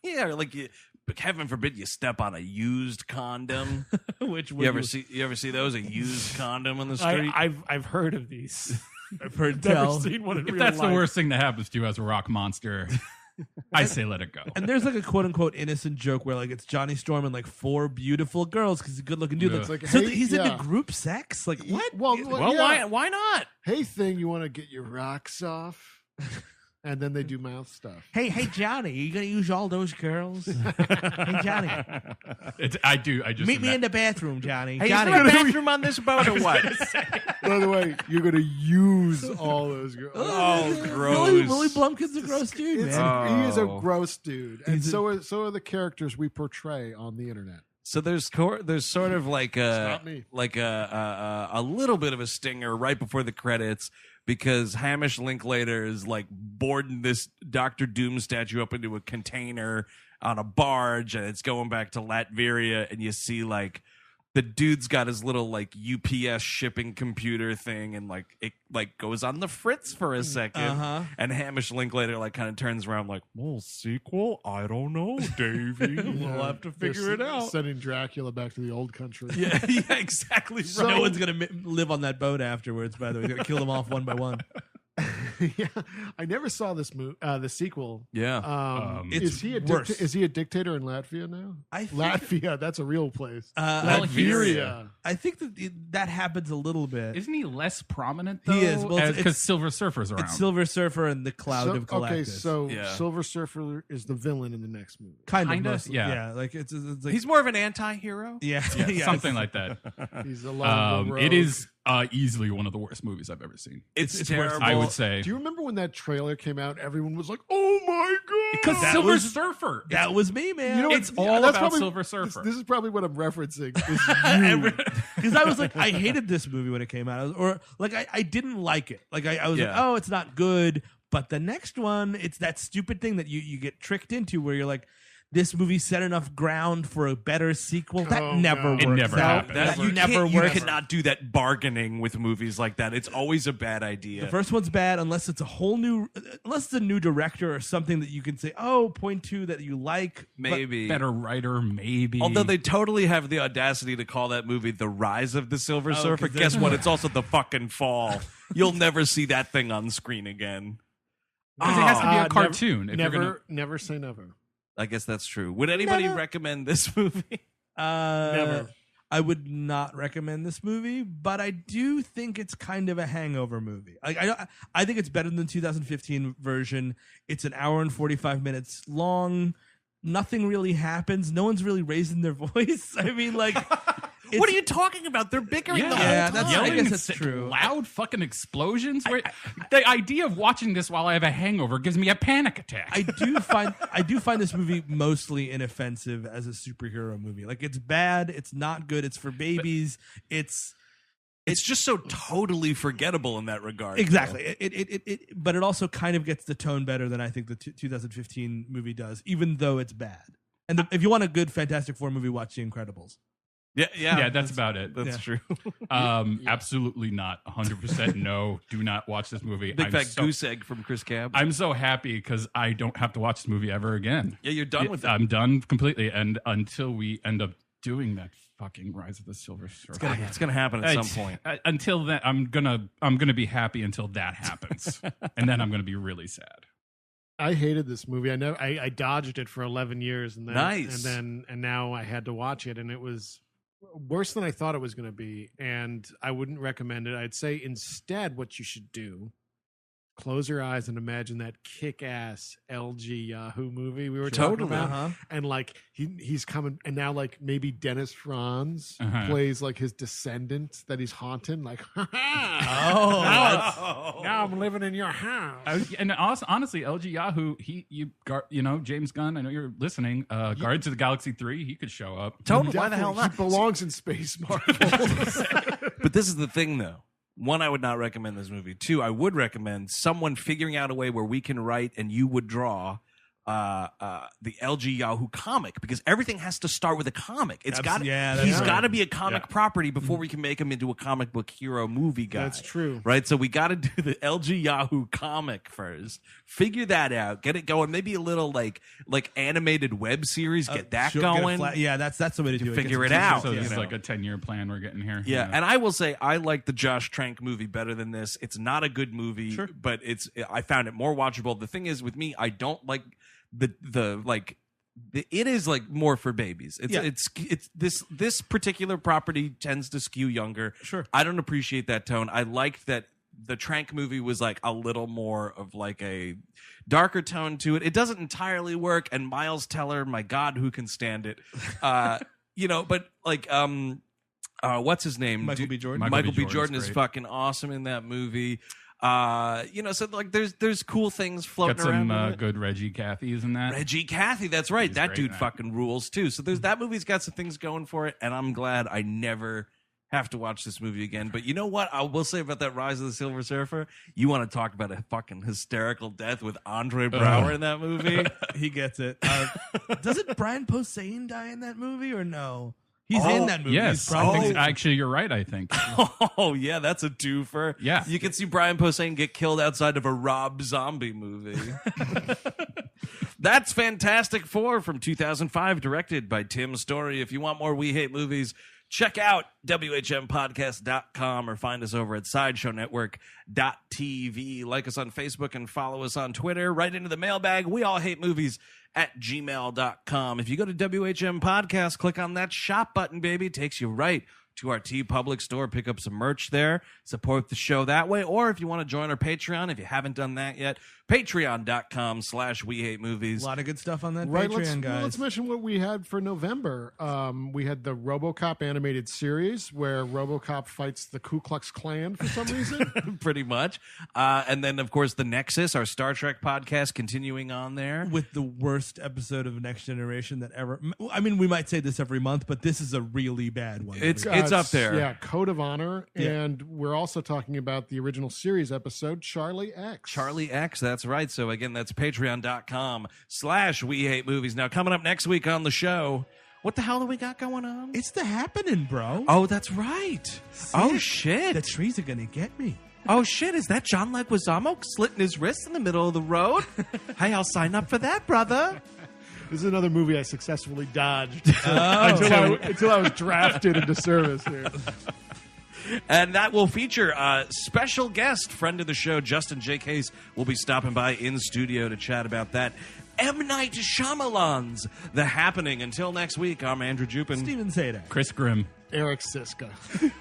S1: Yeah, or like heaven forbid you step on a used condom.
S2: Which
S1: You ever see those? A used condom on the street?
S4: I've heard of these.
S2: I've heard
S4: Never
S2: tell.
S4: seen one in
S3: If
S4: real
S3: that's
S4: life.
S3: the worst thing that happens to you as a rock monster, I say let it go.
S2: And there's like a quote unquote innocent joke where like it's Johnny Storm and like 4 beautiful girls because he's a good looking dude.
S3: Yeah.
S2: Like,
S4: It's
S2: so
S4: like, hey,
S2: he's
S4: yeah.
S2: into group sex? Like what?
S4: Well,
S1: well,
S4: yeah.
S1: why not?
S4: Hey, Thing, you want to get your rocks off? And then they do mouth stuff.
S2: Hey, Johnny, you gonna use all those girls? Hey, Johnny,
S3: I just
S2: meet me in the bathroom, Johnny.
S1: Hey,
S2: Johnny,
S1: is there a bathroom on this boat or what?
S4: By the way, you're going to use all those girls.
S1: Oh, gross.
S2: Willie Blumkin's a gross dude,
S4: It's-
S2: man.
S4: He is a
S1: Oh.
S4: gross dude, and
S2: He's
S4: so are the characters we portray on the internet.
S1: So there's sort of like
S4: Stop me.
S1: a little bit of a stinger right before the credits because Hamish Linklater is like boarding this Doctor Doom statue up into a container on a barge, and it's going back to Latveria, and you see like the dude's got his little like UPS shipping computer thing, and like it like goes on the fritz for a second, and Hamish Linklater like kind of turns around like, well, sequel? I don't know, Davey. We'll have to figure it out.
S4: Sending Dracula back to the old country.
S1: Yeah, exactly.
S2: So, no one's gonna live on that boat afterwards. By the way, gonna kill them off one by one.
S4: Yeah, I never saw this the sequel.
S1: Yeah,
S4: Is he a dictator in Latvia now? Latvia, that's a real place.
S3: Latveria.
S2: I think that happens a little bit.
S3: Isn't he less prominent though?
S2: He is. Well,
S3: because Silver Surfer's around.
S2: It's Silver Surfer and the Cloud of Galactus.
S4: Okay, so Silver Surfer is the villain in the next movie.
S2: Kind of,
S3: Kinda, yeah.
S2: Like it's like,
S1: he's more of an anti-hero.
S2: yeah,
S3: something like that.
S4: He's a lone rogue.
S3: It is easily one of the worst movies I've ever seen.
S1: It's terrible.
S3: I would say.
S4: Do you remember when that trailer came out? Everyone was like, "Oh my god!"
S3: Because Silver Surfer.
S2: That was me, man.
S4: You know what?
S3: It's all
S4: That's
S3: about
S4: probably-
S3: Silver Surfer.
S4: This is probably what I'm referencing.
S2: Because I was like, I hated this movie when it came out, or like I didn't like it. Like I was like, oh, it's not good. But the next one, it's that stupid thing that you get tricked into, where you're like, this movie set enough ground for a better sequel. That never works.
S3: It never
S2: out.
S3: happened.
S2: That
S1: you
S2: never
S1: You
S2: works.
S1: cannot do that bargaining with movies like that. It's always a bad idea.
S2: The first one's bad unless it's a new director or something that you can say, point to that you like.
S1: Maybe
S3: Better writer, maybe.
S1: Although they totally have the audacity to call that movie The Rise of the Silver Surfer.
S2: 'cause
S1: Guess what? It's also the fucking fall. You'll never see that thing on screen again.
S3: Because it has to be a cartoon. if you're gonna,
S4: Never say never.
S1: I guess that's true. Would anybody recommend this movie?
S2: Never. I would not recommend this movie, but I do think it's kind of a hangover movie. Like I think it's better than the 2015 version. It's an hour and 45 minutes long. Nothing really happens. No one's really raising their voice. I mean, like,
S1: What are you talking about? They're bickering the whole time.
S2: I
S3: yelling,
S2: guess that's true.
S3: Loud fucking explosions. The idea of watching this while I have a hangover gives me a panic attack.
S2: I do find this movie mostly inoffensive as a superhero movie. Like, it's bad. It's not good. It's for babies. It's
S1: just so totally forgettable in that regard.
S2: exactly. But it also kind of gets the tone better than I think the 2015 movie does, even though it's bad. And if you want a good Fantastic Four movie, watch The Incredibles.
S1: Yeah,
S3: that's about it.
S1: That's true.
S3: Absolutely not. 100% no. Do not watch this movie.
S1: Big fat goose egg from Chris Cab.
S3: I'm so happy because I don't have to watch this movie ever again.
S1: Yeah, you're done with it.
S3: I'm done completely. And until we end up doing that fucking Rise of the Silver Surfer,
S1: It's gonna happen at some point.
S3: Until then, I'm gonna be happy until that happens, and then I'm gonna be really sad.
S4: I hated this movie. I dodged it for 11 years, and then
S1: Nice.
S4: and now I had to watch it, and it was worse than I thought it was going to be, and I wouldn't recommend it. I'd say instead what you should do, close your eyes and imagine that kick-ass LG Yahoo movie we were talking about. And like he's coming, and now like maybe Dennis Franz plays like his descendant that he's haunting, like now I'm living in your house.
S3: And honestly, LG Yahoo, James Gunn, I know you're listening. Guardians of the Galaxy 3, he could show up.
S1: Totally. Why the hell not?
S4: He belongs in Space Marvel.
S1: But this is the thing, though. One, I would not recommend this movie. Two, I would recommend someone figuring out a way where we can write and you would draw the LG Yahoo comic, because everything has to start with a comic. He's got to be a comic property before we can make him into a comic book hero movie guy.
S4: That's true.
S1: Right? So we got to do the LG Yahoo comic first. Figure that out. Get it going. Maybe a little like animated web series. Get that going.
S2: That's the way to do it.
S1: Figure it out.
S3: So this is like a 10-year plan we're getting here.
S1: Yeah, and I will say I like the Josh Trank movie better than this. It's not a good movie, but I found it more watchable. The thing is, with me, I don't like it is like more for babies. It's this particular property tends to skew younger.
S2: Sure.
S1: I don't appreciate that tone. I liked that the Trank movie was like a little more of like a darker tone to it. It doesn't entirely work, and Miles Teller, my God, who can stand it? But like what's his name?
S2: Michael B. Jordan.
S1: Michael B.
S3: Jordan's
S1: Jordan is
S3: great.
S1: fucking awesome in that movie. So like there's cool things floating
S3: Got
S1: around.
S3: some good Reggie Cathy's in that.
S1: Reggie Cathy, that's right.
S3: He's
S1: That
S3: great
S1: dude
S3: in that.
S1: fucking rules too. So there's that movie's got some things going for it, and I'm glad I never have to watch this movie again. But you know what I will say about that Rise of the Silver Surfer? You want to talk about a fucking hysterical death with Andre Braugher in that movie?
S2: He gets it. Doesn't Brian Posehn die in that movie or no? He's in that movie.
S3: Yes,
S2: He's probably-
S3: actually, you're right. I think.
S1: Oh yeah, that's a twofer.
S3: Yeah.
S1: You can see Brian Posehn get killed outside of a Rob Zombie movie. That's Fantastic Four from 2005, directed by Tim Story. If you want more We Hate Movies, check out WHMpodcast.com or find us over at SideshowNetwork.tv. Like us on Facebook and follow us on Twitter. Right into the mailbag. We all hate movies at gmail.com. If you go to WHM Podcast, click on that shop button, baby. It takes you right to our T Public store. Pick up some merch there. Support the show that way. Or if you want to join our Patreon, if you haven't done that yet, patreon.com/WeHateMovies.
S2: A lot of good stuff on that
S4: Right,
S2: Patreon, guys.
S4: let's mention what we had for November. We had the RoboCop animated series where RoboCop fights the Ku Klux Klan for some reason.
S1: Pretty much. And then, of course, The Nexus, our Star Trek podcast, continuing on there.
S2: With the worst episode of Next Generation that ever. I mean, we might say this every month, but this is a really bad one.
S1: It's up there.
S4: Yeah, Code of Honor.
S2: Yeah.
S4: And we're also talking about the original series episode, Charlie X.
S1: Charlie X, that's right. So again, that's patreon.com/WeHateMovies. Now, coming up next week on the show, what the hell do we got going on?
S2: It's the happening, bro.
S1: Oh, that's right. Oh, shit.
S2: The trees are going to get me.
S1: Oh, shit. Is that John Leguizamo slitting his wrist in the middle of the road? Hey, I'll sign up for that, brother.
S4: This is another movie I successfully dodged until I was drafted into service here.
S1: And that will feature a special guest, friend of the show, Justin J. Case, will be stopping by in studio to chat about that. M. Night Shyamalan's The Happening. Until next week, I'm Andrew Jupin.
S2: Steven Sadak.
S3: Chris Grimm.
S4: Eric Siska.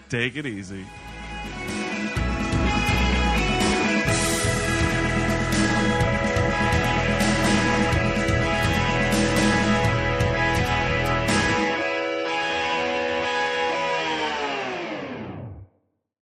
S1: Take it easy.